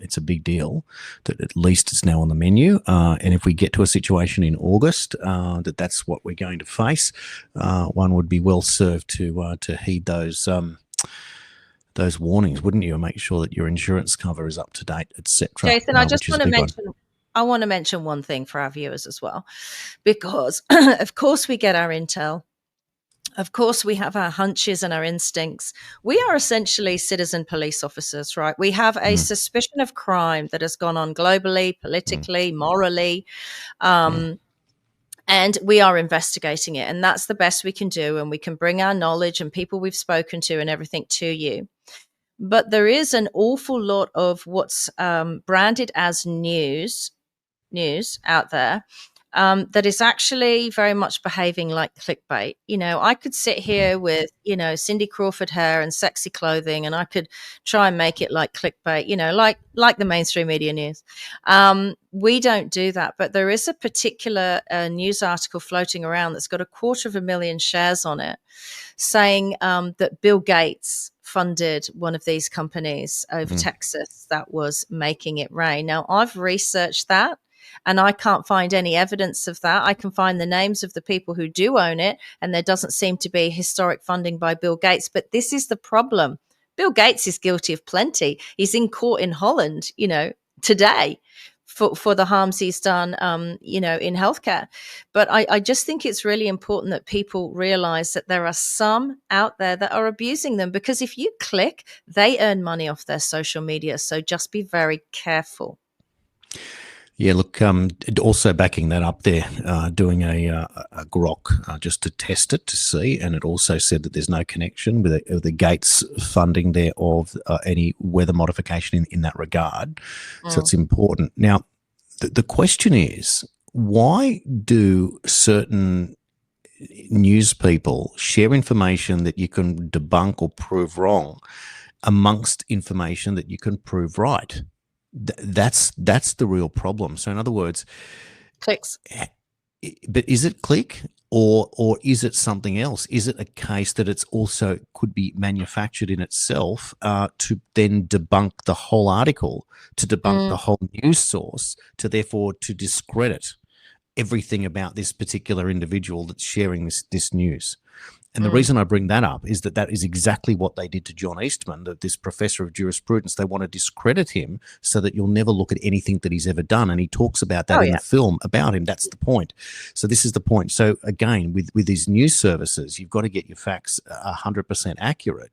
it's a big deal that at least it's now on the menu. And if we get to a situation in August that's what we're going to face, one would be well served to heed those warnings, wouldn't you? And make sure that your insurance cover is up to date, etc. Jason, I just want to mention. I want to mention one thing for our viewers as well, because of course we get our intel. Of course, we have our hunches and our instincts. We are essentially citizen police officers, right? We have a suspicion of crime that has gone on globally, politically, morally, and we are investigating it. And that's the best we can do. And we can bring our knowledge and people we've spoken to and everything to you. But there is an awful lot of what's branded as news out there. That is actually very much behaving like clickbait. You know, I could sit here with, Cindy Crawford hair and sexy clothing, and I could try and make it like clickbait, like the mainstream media news. We don't do that, but there is a particular news article floating around that's got 250,000 shares on it, saying that Bill Gates funded one of these companies over Texas that was making it rain. Now, I've researched that, and I can't find any evidence of that. I can find the names of the people who do own it, and there doesn't seem to be historic funding by Bill Gates. But this is the problem. Bill Gates is guilty of plenty. He's in court in Holland, today for the harms he's done, in healthcare. But I just think it's really important that people realize that there are some out there that are abusing them, because if you click, they earn money off their social media. So just be very careful. Yeah, look, also backing that up there, doing a grok just to test it to see, and it also said that there's no connection with the Gates funding there of any weather modification in that regard. So it's important. Now, the question is, why do certain news people share information that you can debunk or prove wrong amongst information that you can prove right. That's the real problem. So in other words, clicks. But is it click or is it something else? Is it a case that it's also could be manufactured in itself to then debunk the whole article, to debunk the whole news source, to therefore to discredit everything about this particular individual that's sharing this news? And the reason I bring that up is that is exactly what they did to John Eastman, this professor of jurisprudence. They want to discredit him so that you'll never look at anything that he's ever done. And he talks about that in the film about him. That's the point. So this is the point. So again, with these news services, you've got to get your facts 100% accurate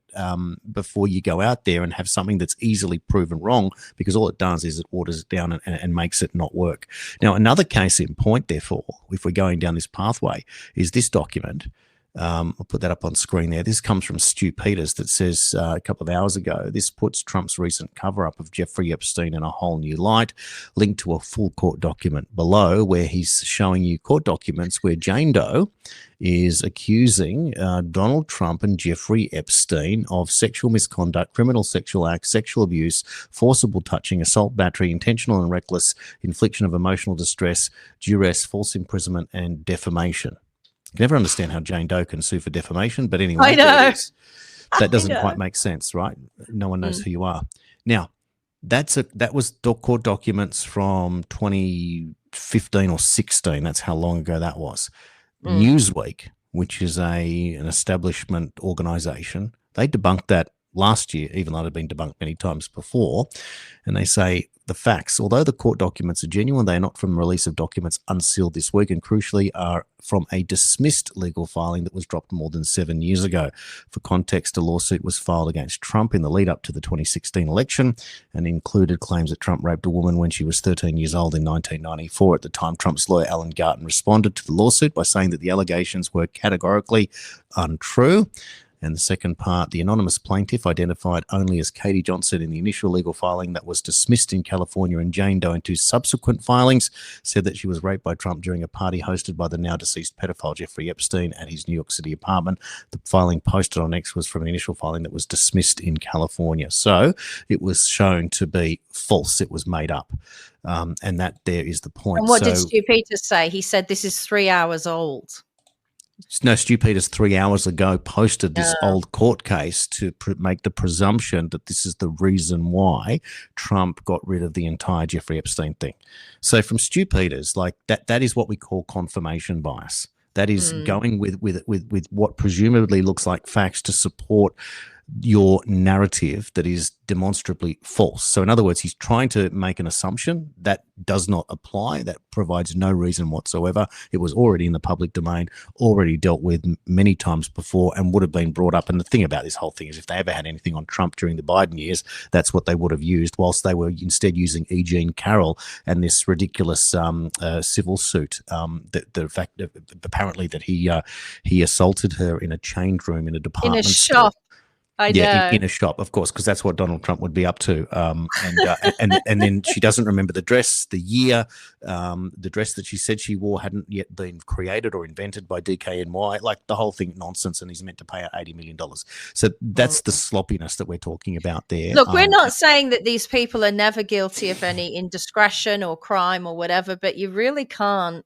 before you go out there and have something that's easily proven wrong, because all it does is it waters it down and makes it not work. Now, another case in point, therefore, if we're going down this pathway, is this document. I'll put that up on screen there. This comes from Stu Peters that says a couple of hours ago, this puts Trump's recent cover-up of Jeffrey Epstein in a whole new light, linked to a full court document below where he's showing you court documents where Jane Doe is accusing Donald Trump and Jeffrey Epstein of sexual misconduct, criminal sexual acts, sexual abuse, forcible touching, assault, battery, intentional and reckless infliction of emotional distress, duress, false imprisonment, and defamation. I can never understand how Jane Doe can sue for defamation, but anyway, there it is. That doesn't quite make sense, right? No one knows who you are. Now, that was court documents from 2015 or 16. That's how long ago that was. Newsweek, which is an establishment organization, they debunked that last year, even though it had been debunked many times before. And they say the facts, although the court documents are genuine, they are not from the release of documents unsealed this week, and crucially are from a dismissed legal filing that was dropped more than 7 years ago. For context, a lawsuit was filed against Trump in the lead up to the 2016 election and included claims that Trump raped a woman when she was 13 years old in 1994. At the time, Trump's lawyer, Alan Garten, responded to the lawsuit by saying that the allegations were categorically untrue. And the second part, the anonymous plaintiff, identified only as Katie Johnson in the initial legal filing that was dismissed in California, and Jane Doe in two subsequent filings, said that she was raped by Trump during a party hosted by the now deceased pedophile Jeffrey Epstein at his New York City apartment. The filing posted on X was from an initial filing that was dismissed in California. So it was shown to be false. It was made up. And that there is the point. And what did Stu Peters say? He said this is 3 hours old. No, Stu Peters 3 hours ago posted this old court case to make the presumption that this is the reason why Trump got rid of the entire Jeffrey Epstein thing. So from Stu Peters, like that is what we call confirmation bias. That is going with what presumably looks like facts to support your narrative that is demonstrably false. So in other words, he's trying to make an assumption that does not apply, that provides no reason whatsoever. It was already in the public domain, already dealt with many times before, and would have been brought up. And the thing about this whole thing is, if they ever had anything on Trump during the Biden years, that's what they would have used, whilst they were instead using E. Jean Carroll and this ridiculous civil suit. The fact that apparently that he assaulted her in a change room in a department in a shop. In a shop, of course, because that's what Donald Trump would be up to. And then she doesn't remember the dress, the year, the dress that she said she wore hadn't yet been created or invented by DKNY. Like the whole thing nonsense, and he's meant to pay her $80 million. So that's the sloppiness that we're talking about there. Look, we're not saying that these people are never guilty of any indiscretion or crime or whatever, but you really can't.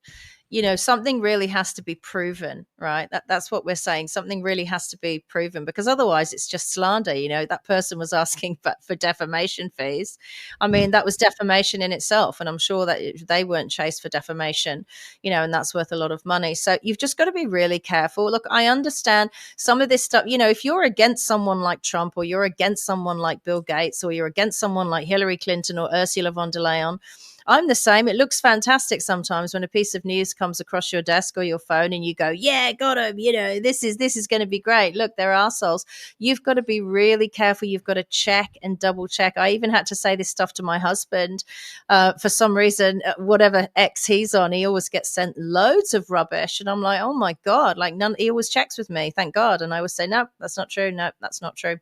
Something really has to be proven, right? That's what we're saying. Something really has to be proven, because otherwise it's just slander. That person was asking for defamation fees. I mean, that was defamation in itself. And I'm sure that they weren't chased for defamation, and that's worth a lot of money. So you've just got to be really careful. Look, I understand some of this stuff. If you're against someone like Trump, or you're against someone like Bill Gates, or you're against someone like Hillary Clinton or Ursula von der Leyen, I'm the same. It looks fantastic sometimes when a piece of news comes across your desk or your phone and you go, yeah, got him. This is going to be great. Look, they're arseholes. You've got to be really careful. You've got to check and double check. I even had to say this stuff to my husband. For some reason, whatever X he's on, he always gets sent loads of rubbish. And I'm like, oh my God, he always checks with me. Thank God. And I would say, no, that's not true. No, that's not true.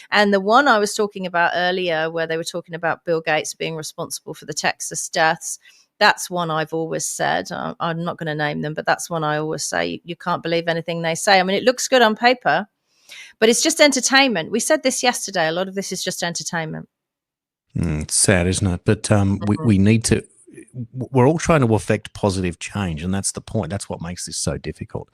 And the one I was talking about earlier, where they were talking about Bill Gates being responsible for the Texas deaths, That's one I've always said. I'm not going to name them, but that's one I always say. You can't believe anything they say. I mean, it looks good on paper, but it's just entertainment. We said this yesterday. A lot of this is just entertainment. It's sad, isn't it? But we need to. We're all trying to affect positive change, and that's the point. That's what makes this so difficult.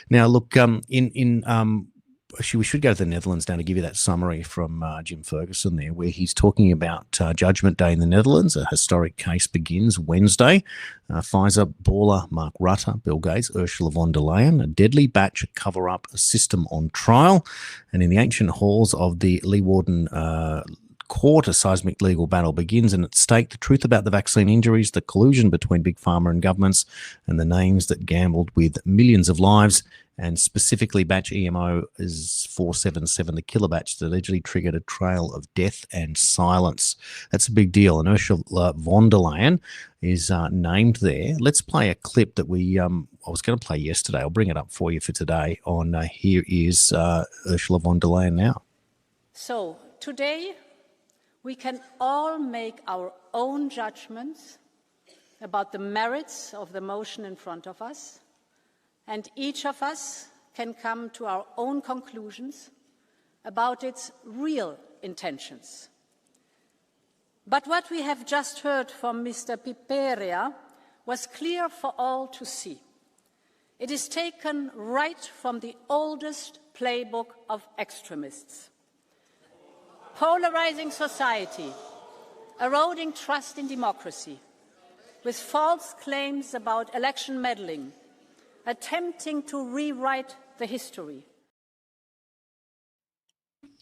Now, look, actually, we should go to the Netherlands now to give you that summary from Jim Ferguson there, where he's talking about Judgment Day in the Netherlands. A historic case begins Wednesday. Pfizer baller Mark Rutte, Bill Gates, Ursula von der Leyen, a deadly batch cover-up system on trial. And in the ancient halls of the Leeuwarden Court, a seismic legal battle begins, and at stake the truth about the vaccine injuries, the collusion between big pharma and governments, and the names that gambled with millions of lives. And specifically, batch EMO is 477, the killer batch that allegedly triggered a trail of death and silence. That's a big deal. And Ursula von der Leyen is named there. Let's play a clip that I was going to play yesterday. I'll bring it up for you for today. Here is Ursula von der Leyen now. So today, we can all make our own judgments about the merits of the motion in front of us, and each of us can come to our own conclusions about its real intentions. But what we have just heard from Mr. Piperia was clear for all to see. It is taken right from the oldest playbook of extremists. Polarizing society, eroding trust in democracy, with false claims about election meddling, attempting to rewrite the history.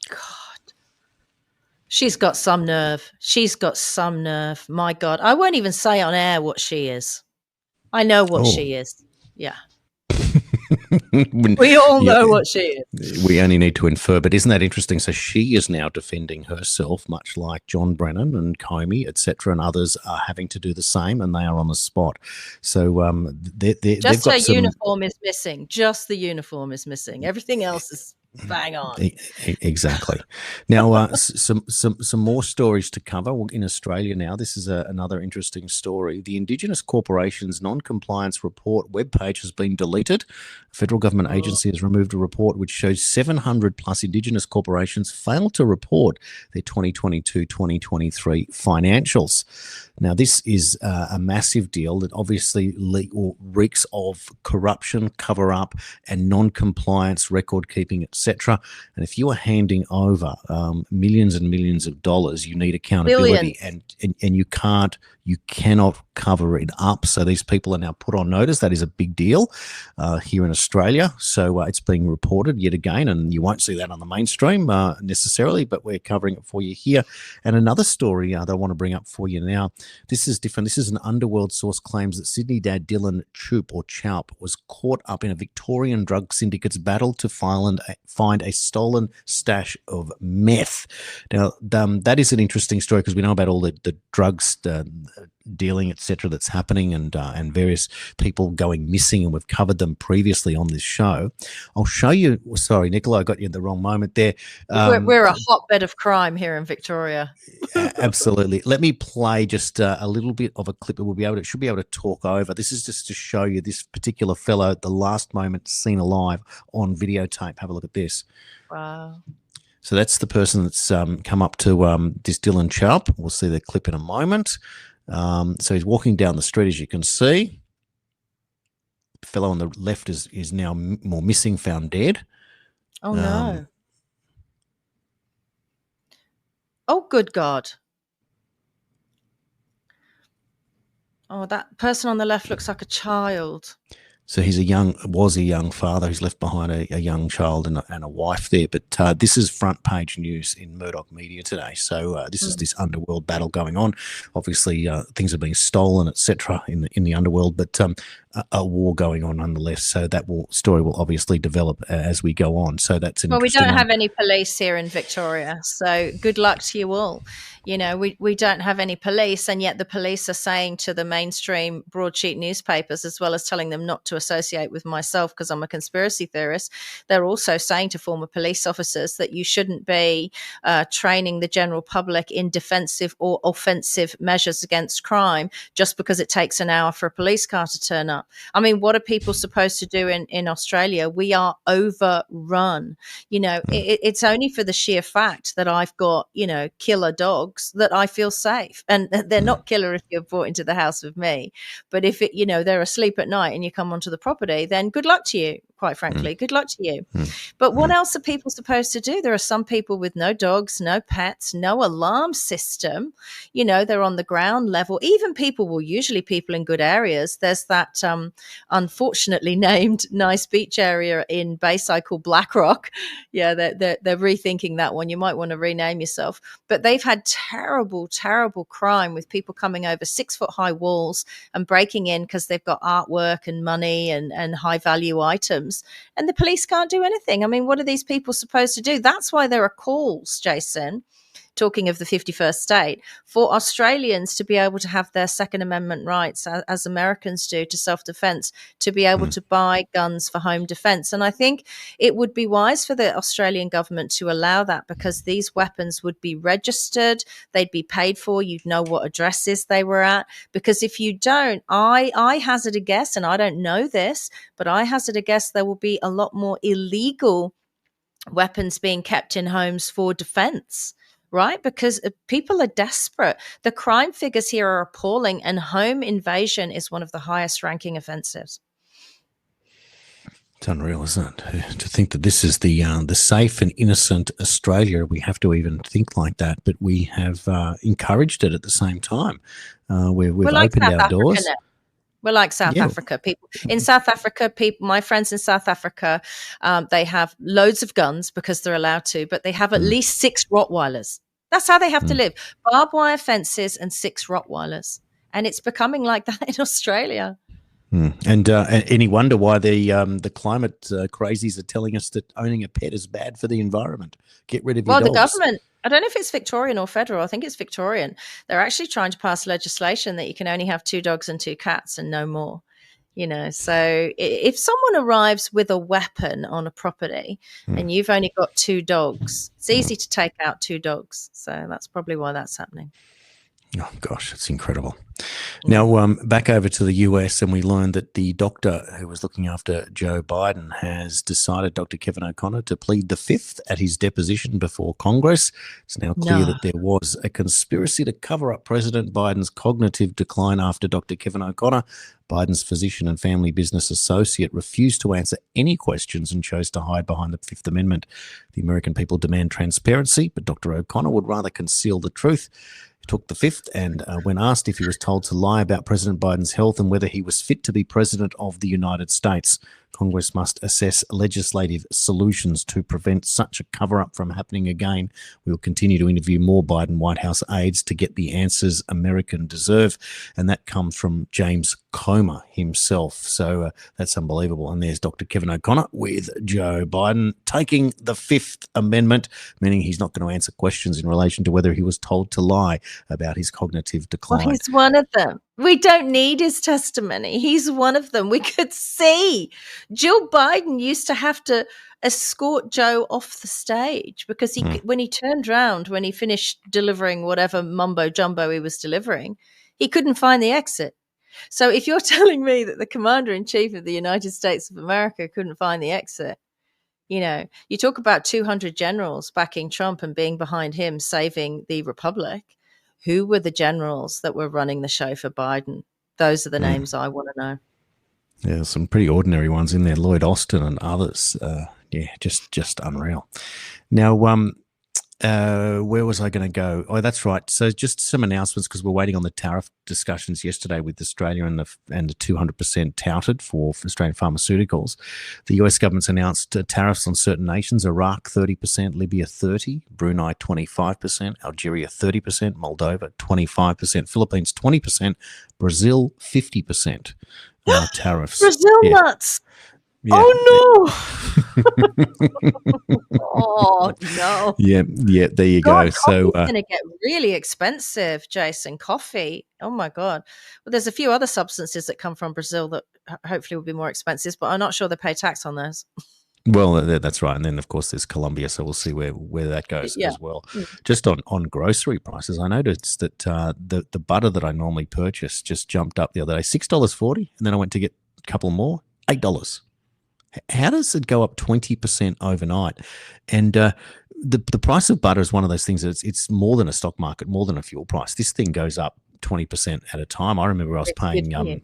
God. She's got some nerve. She's got some nerve. My God. I won't even say on air what she is. I know what she is. Yeah. We all know what she is. We only need to infer, but isn't that interesting? So she is now defending herself, much like John Brennan and Comey, etc., and others are having to do the same, and they are on the spot. So just her uniform is missing. Just the uniform is missing. Everything else is bang on. Exactly. Now, some more stories to cover in Australia now. This is another interesting story. The Indigenous Corporations Non-Compliance Report webpage has been deleted. A federal government agency has removed a report which shows 700 plus Indigenous corporations failed to report their 2022-2023 financials. Now, this is a massive deal that obviously reeks of corruption, cover-up, and non-compliance, record-keeping, etc. And if you are handing over millions and millions of dollars, you need accountability, and you cannot cover it up. So these people are now put on notice. That is a big deal here in Australia. So it's being reported yet again, and you won't see that on the mainstream necessarily, but we're covering it for you here. And another story that I want to bring up for you now. This is different. This is an underworld source claims that Sydney dad Dylan Chaup was caught up in a Victorian drug syndicate's battle to find a stolen stash of meth. Now, that is an interesting story because we know about all the drugs dealing, etc., that's happening, and various people going missing, and we've covered them previously on this show. I'll show you. Sorry, Nicola, I got you at the wrong moment there. We're a hotbed of crime here in Victoria. Absolutely. Let me play just a little bit of a clip that should be able to talk over. This is just to show you this particular fellow at the last moment seen alive on videotape. Have a look at this. Wow. So that's the person that's come up to this Dylan Chaup. We'll see the clip in a moment. So he's walking down the street, as you can see. The fellow on the left is now more missing, found dead. Oh, no. Oh, good God. Oh, that person on the left looks like a child. So he's was a young father who's left behind a young child and a wife there. But this is front page news in Murdoch Media today. So this is this underworld battle going on. Obviously, things are being stolen, etc. in the underworld, but a war going on nonetheless. So that story will obviously develop as we go on. So that's an well, we interesting don't one. have any police here in Victoria, so good luck to you all. You know, we don't have any police, and yet the police are saying to the mainstream broadsheet newspapers, as well as telling them not to to associate with myself because I'm a conspiracy theorist, they're also saying to former police officers that you shouldn't be training the general public in defensive or offensive measures against crime just because it takes an hour for a police car to turn up. I mean, what are people supposed to do in Australia? We are overrun. It's only for the sheer fact that I've got, killer dogs that I feel safe. And they're not killer if you're brought into the house with me. But if they're asleep at night and you come onto the property, then good luck to you, quite frankly. Good luck to you. But what else are people supposed to do? There are some people with no dogs, no pets, no alarm system. They're on the ground level. Even usually people in good areas. There's that unfortunately named nice beach area in Bayside called Blackrock. Yeah, they're rethinking that one. You might want to rename yourself. But they've had terrible, terrible crime with people coming over 6-foot-high walls and breaking in because they've got artwork and money and high-value items. And the police can't do anything. I mean, what are these people supposed to do? That's why there are calls, Jason, talking of the 51st state, for Australians to be able to have their Second Amendment rights, as Americans do, to self-defense, to be able to buy guns for home defense. And I think it would be wise for the Australian government to allow that, because these weapons would be registered, they'd be paid for, you'd know what addresses they were at. Because if you don't, I hazard a guess, and I don't know this, but I hazard a guess there will be a lot more illegal weapons being kept in homes for defense. Right? Because people are desperate. The crime figures here are appalling, and home invasion is one of the highest ranking offences. It's unreal, isn't it? To think that this is the safe and innocent Australia. We have to even think like that, but we have encouraged it at the same time. We've opened our doors. We're like South Africa. People in South Africa, my friends in South Africa, they have loads of guns because they're allowed to, but they have at least 6 Rottweilers. That's how they have to live. Barbed wire fences and 6 Rottweilers. And it's becoming like that in Australia. And any wonder why the climate crazies are telling us that owning a pet is bad for the environment? Get rid of your dogs. Well, the government, I don't know if it's Victorian or federal. I think it's Victorian. They're actually trying to pass legislation that you can only have 2 dogs and 2 cats and no more. So if someone arrives with a weapon on a property and you've only got 2 dogs, it's easy to take out 2 dogs. So that's probably why that's happening. Oh, gosh, it's incredible. Now, back over to the US, and we learned that the doctor who was looking after Joe Biden has decided, Dr. Kevin O'Connor, to plead the Fifth at his deposition before Congress. It's now clear that there was a conspiracy to cover up President Biden's cognitive decline after Dr. Kevin O'Connor, Biden's physician and family business associate, refused to answer any questions and chose to hide behind the Fifth Amendment. The American people demand transparency, but Dr. O'Connor would rather conceal the truth. He took the Fifth, and when asked if he was told to lie about President Biden's health and whether he was fit to be president of the United States, Congress must assess legislative solutions to prevent such a cover-up from happening again. We will continue to interview more Biden White House aides to get the answers Americans deserve, and that comes from James Comer himself. So that's unbelievable. And there's Dr. Kevin O'Connor with Joe Biden taking the Fifth Amendment, meaning he's not going to answer questions in relation to whether he was told to lie about his cognitive decline. Well, he's one of them. We don't need his testimony. He's one of them. We could see Jill Biden used to have to escort Joe off the stage because when he turned around, when he finished delivering whatever mumbo jumbo he was delivering, he couldn't find the exit. So if you're telling me that the commander-in-chief of the United States of America couldn't find the exit, you talk about 200 generals backing Trump and being behind him, saving the republic. Who were the generals that were running the show for Biden? Those are the names I want to know. Yeah, some pretty ordinary ones in there, Lloyd Austin and others. Just unreal. Now, where was I going to go? Oh, that's right. So just some announcements, because we're waiting on the tariff discussions yesterday with Australia and the 200% touted for Australian pharmaceuticals. The US government's announced tariffs on certain nations: Iraq 30%, Libya 30%, Brunei 25%, Algeria 30%, Moldova 25%, Philippines 20%, Brazil 50%. Tariffs. Brazil nuts. Yeah. Oh no! Oh no! Yeah, there you God, go. So coffee's going to get really expensive, Jason. Coffee. Oh my God. Well, there's a few other substances that come from Brazil that hopefully will be more expensive, but I'm not sure they pay tax on those. well, that's right. And then of course there's Colombia, so we'll see where that goes Yeah. as well. Just on grocery prices, I noticed that the butter that I normally purchase just jumped up the other day, $6.40, and then I went to get a couple more, $8. How does it go up 20% overnight? And the price of butter is one of those things that it's more than a stock market, more than a fuel price. This thing goes up 20% at a time. I remember I was It's good paying for you.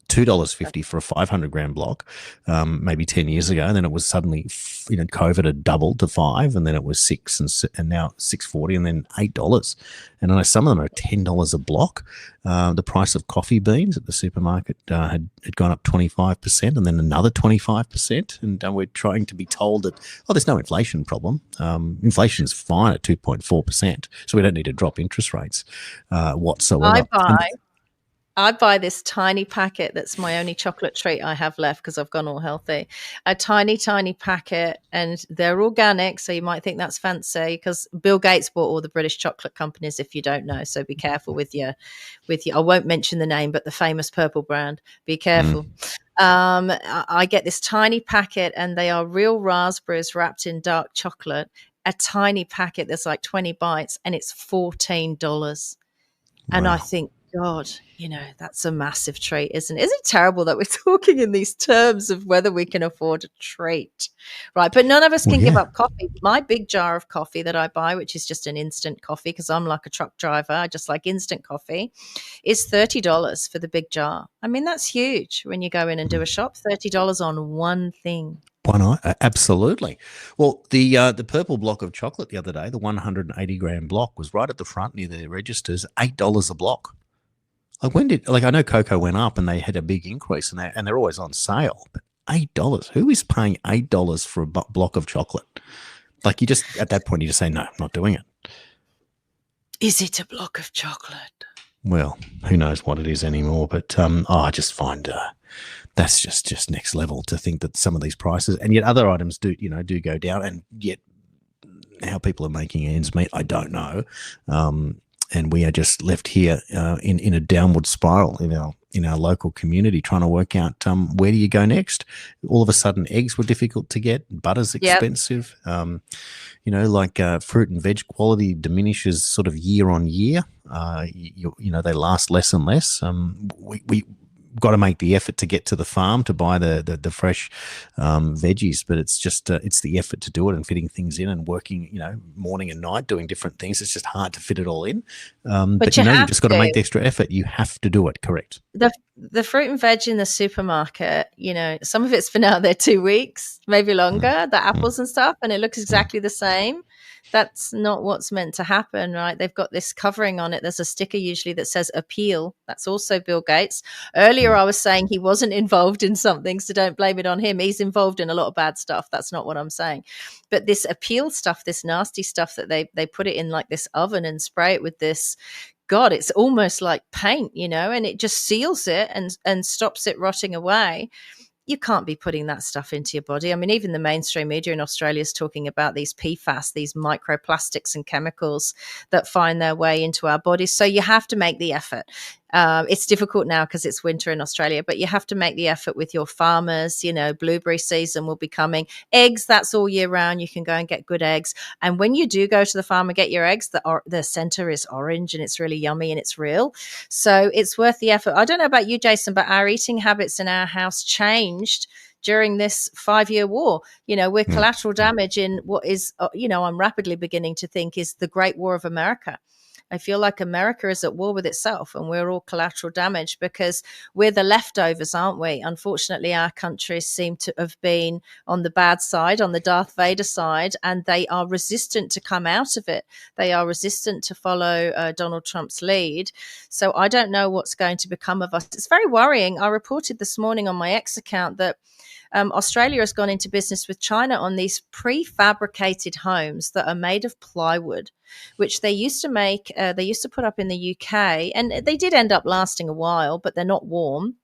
$2.50 for a 500-gram block, maybe 10 years ago. And then it was suddenly, COVID had doubled to $5, and then it was $6, and now $6.40, and then $8. And I know some of them are $10 a block. The price of coffee beans at the supermarket had gone up 25%, and then another 25%. And we're trying to be told that, there's no inflation problem. Inflation's fine at 2.4%, so we don't need to drop interest rates whatsoever. I buy this tiny packet that's my only chocolate treat I have left because I've gone all healthy. A tiny, tiny packet, and they're organic, so you might think that's fancy because Bill Gates bought all the British chocolate companies, if you don't know. So be careful with your I won't mention the name, but the famous purple brand. Be careful. I get this tiny packet, and they are real raspberries wrapped in dark chocolate. A tiny packet that's like 20 bites, and it's $14. And I think, God, that's a massive treat, isn't it? Is it terrible that we're talking in these terms of whether we can afford a treat? Right. But none of us can give up coffee. My big jar of coffee that I buy, which is just an instant coffee, because I'm like a truck driver, I just like instant coffee, is $30 for the big jar. I mean, that's huge when you go in and do a shop, $30 on one thing. Why not? Absolutely. Well, the purple block of chocolate the other day, the 180-gram block, was right at the front near the registers, $8 a block. I know cocoa went up and they had a big increase, and they're always on sale, but $8. Who is paying $8 for a block of chocolate? Like, you just, at that point, you just say, no, I'm not doing it. Is it a block of chocolate? Well, who knows what it is anymore, but I just find that's just next level to think that some of these prices, and yet other items do go down, and yet how people are making ends meet, I don't know. And we are just left here in a downward spiral in our local community, trying to work out where do you go next. All of a sudden, eggs were difficult to get, butter's expensive. Yep. Fruit and veg quality diminishes sort of year on year. They last less and less. We got to make the effort to get to the farm to buy the fresh veggies, but it's just it's the effort to do it and fitting things in and working morning and night doing different things. It's just hard to fit it all in, but you just got to make the extra effort. You have to do it. Correct. The fruit and veg in the supermarket, some of it's been out there 2 weeks, maybe longer, the apples and stuff, and it looks exactly the same. That's not what's meant to happen, right? They've got this covering on it. There's a sticker usually that says appeal. That's also Bill Gates. Earlier, I was saying he wasn't involved in something, so don't blame it on him. He's involved in a lot of bad stuff. That's not what I'm saying. But this appeal stuff, this nasty stuff that they put it in like this oven and spray it with this, God, it's almost like paint, and it just seals it and stops it rotting away. You can't be putting that stuff into your body. I mean, even the mainstream media in Australia is talking about these PFAS, these microplastics and chemicals that find their way into our bodies. So you have to make the effort. It's difficult now because it's winter in Australia, but you have to make the effort with your farmers. Blueberry season will be coming. Eggs, that's all year round. You can go and get good eggs. And when you do go to the farm and get your eggs, the center is orange and it's really yummy and it's real. So it's worth the effort. I don't know about you, Jason, but our eating habits in our house changed during this 5-year war. We're collateral damage in what is, I'm rapidly beginning to think is the Great War of America. I feel like America is at war with itself, and we're all collateral damage because we're the leftovers, aren't we? Unfortunately, our countries seem to have been on the bad side, on the Darth Vader side, and they are resistant to come out of it. They are resistant to follow Donald Trump's lead. So I don't know what's going to become of us. It's very worrying. I reported this morning on my X account that Australia has gone into business with China on these prefabricated homes that are made of plywood, which they used to make, they used to put up in the UK, and they did end up lasting a while, but they're not warm.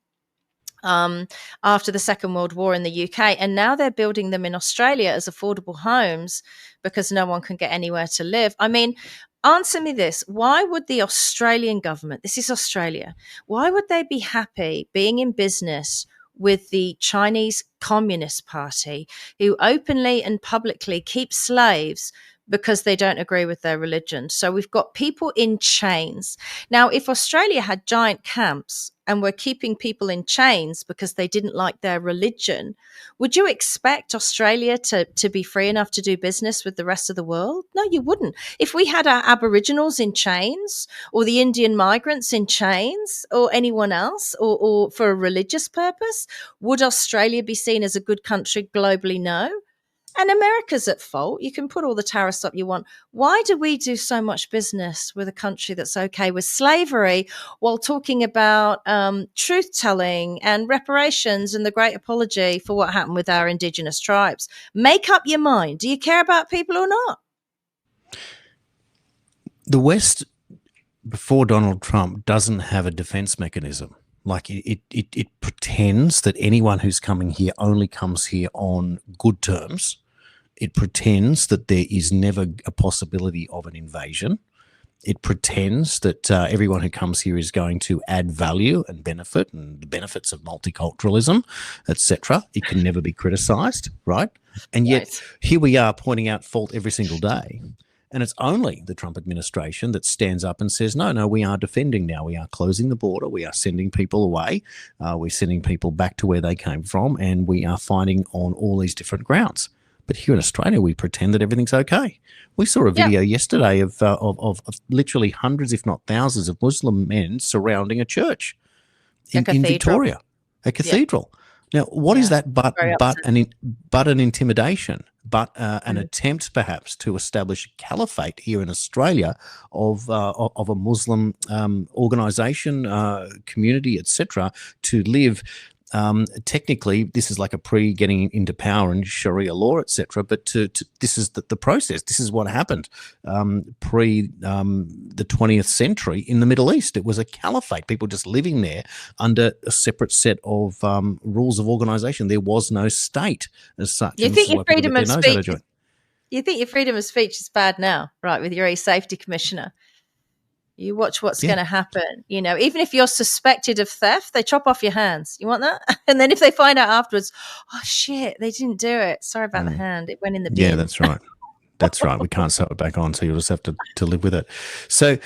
after the Second World War in the UK. And now they're building them in Australia as affordable homes because no one can get anywhere to live. I mean, answer me this. Why would the Australian government, this is Australia, why would they be happy being in business with the Chinese Communist Party, who openly and publicly keep slaves because they don't agree with their religion? So we've got people in chains. Now, if Australia had giant camps and were keeping people in chains because they didn't like their religion, would you expect Australia to be free enough to do business with the rest of the world? No, you wouldn't. If we had our Aboriginals in chains, or the Indian migrants in chains, or anyone else, or for a religious purpose, would Australia be seen as a good country globally? No. And America's at fault. You can put all the tariffs up you want. Why do we do so much business with a country that's okay with slavery while talking about truth-telling and reparations and the great apology for what happened with our Indigenous tribes? Make up your mind. Do you care about people or not? The West, before Donald Trump, doesn't have a defense mechanism. Like it pretends that anyone who's coming here only comes here on good terms. It pretends that there is never a possibility of an invasion. It pretends that everyone who comes here is going to add value and benefit, and the benefits of multiculturalism, etc. It can never be criticised, right? And yet here we are pointing out fault every single day. And it's only the Trump administration that stands up and says, no, we are defending now. We are closing the border. We are sending people away. We're sending people back to where they came from, and we are fighting on all these different grounds. But here in Australia, we pretend that everything's okay. We saw a video yesterday of literally hundreds, if not thousands, of Muslim men surrounding a church in Victoria, a cathedral. Now, what is that but an intimidation, but an attempt perhaps to establish a caliphate here in Australia of a Muslim organisation, community, etc., to live. Technically, this is like a pre-getting into power and Sharia law, etc. But this is the process. This is what happened pre the 20th century in the Middle East. It was a caliphate, people just living there under a separate set of rules of organisation. There was no state as such. You think your freedom of speech? You think your freedom of speech is bad now, right? With your safety commissioner. You watch what's going to happen. You know, even if you're suspected of theft, they chop off your hands. You want that? And then if they find out afterwards, oh, shit, they didn't do it. Sorry about the hand. It went in the bin. Yeah, that's right. That's right. We can't sew it back on, so you'll just have to live with it. So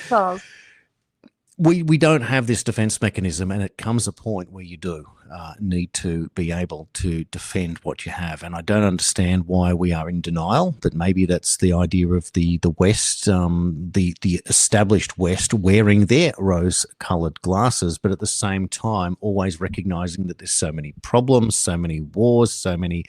we don't have this defense mechanism, and it comes a point where you do need to be able to defend what you have. And I don't understand why we are in denial, but maybe that's the idea of the West, the established West wearing their rose-coloured glasses, but at the same time always recognising that there's so many problems, so many wars, so many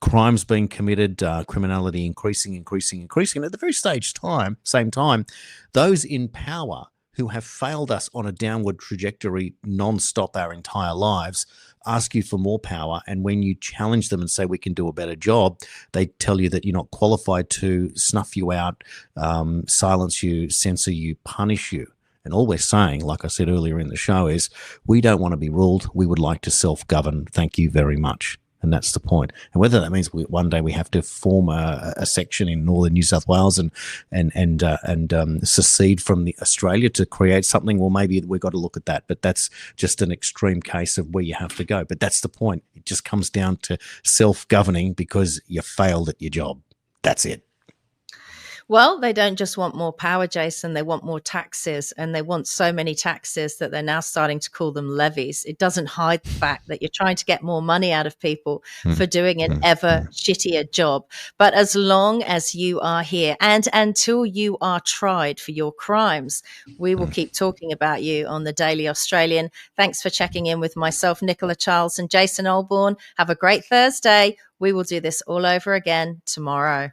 crimes being committed, criminality increasing. And at the very same time, those in power who have failed us on a downward trajectory non-stop our entire lives ask you for more power, and when you challenge them and say we can do a better job, they tell you that you're not qualified to, snuff you out, silence you, censor you, punish you. And all we're saying, like I said earlier in the show, is we don't want to be ruled. We would like to self-govern. Thank you very much. And that's the point. And whether that means one day we have to form a section in northern New South Wales and secede from Australia to create something, well, maybe we've got to look at that. But that's just an extreme case of where you have to go. But that's the point. It just comes down to self-governing because you failed at your job. That's it. Well, they don't just want more power, Jason. They want more taxes, and they want so many taxes that they're now starting to call them levies. It doesn't hide the fact that you're trying to get more money out of people for doing an ever shittier job. But as long as you are here and until you are tried for your crimes, we will keep talking about you on the Daily Australian. Thanks for checking in with myself, Nicola Charles, and Jason Olbourne. Have a great Thursday. We will do this all over again tomorrow.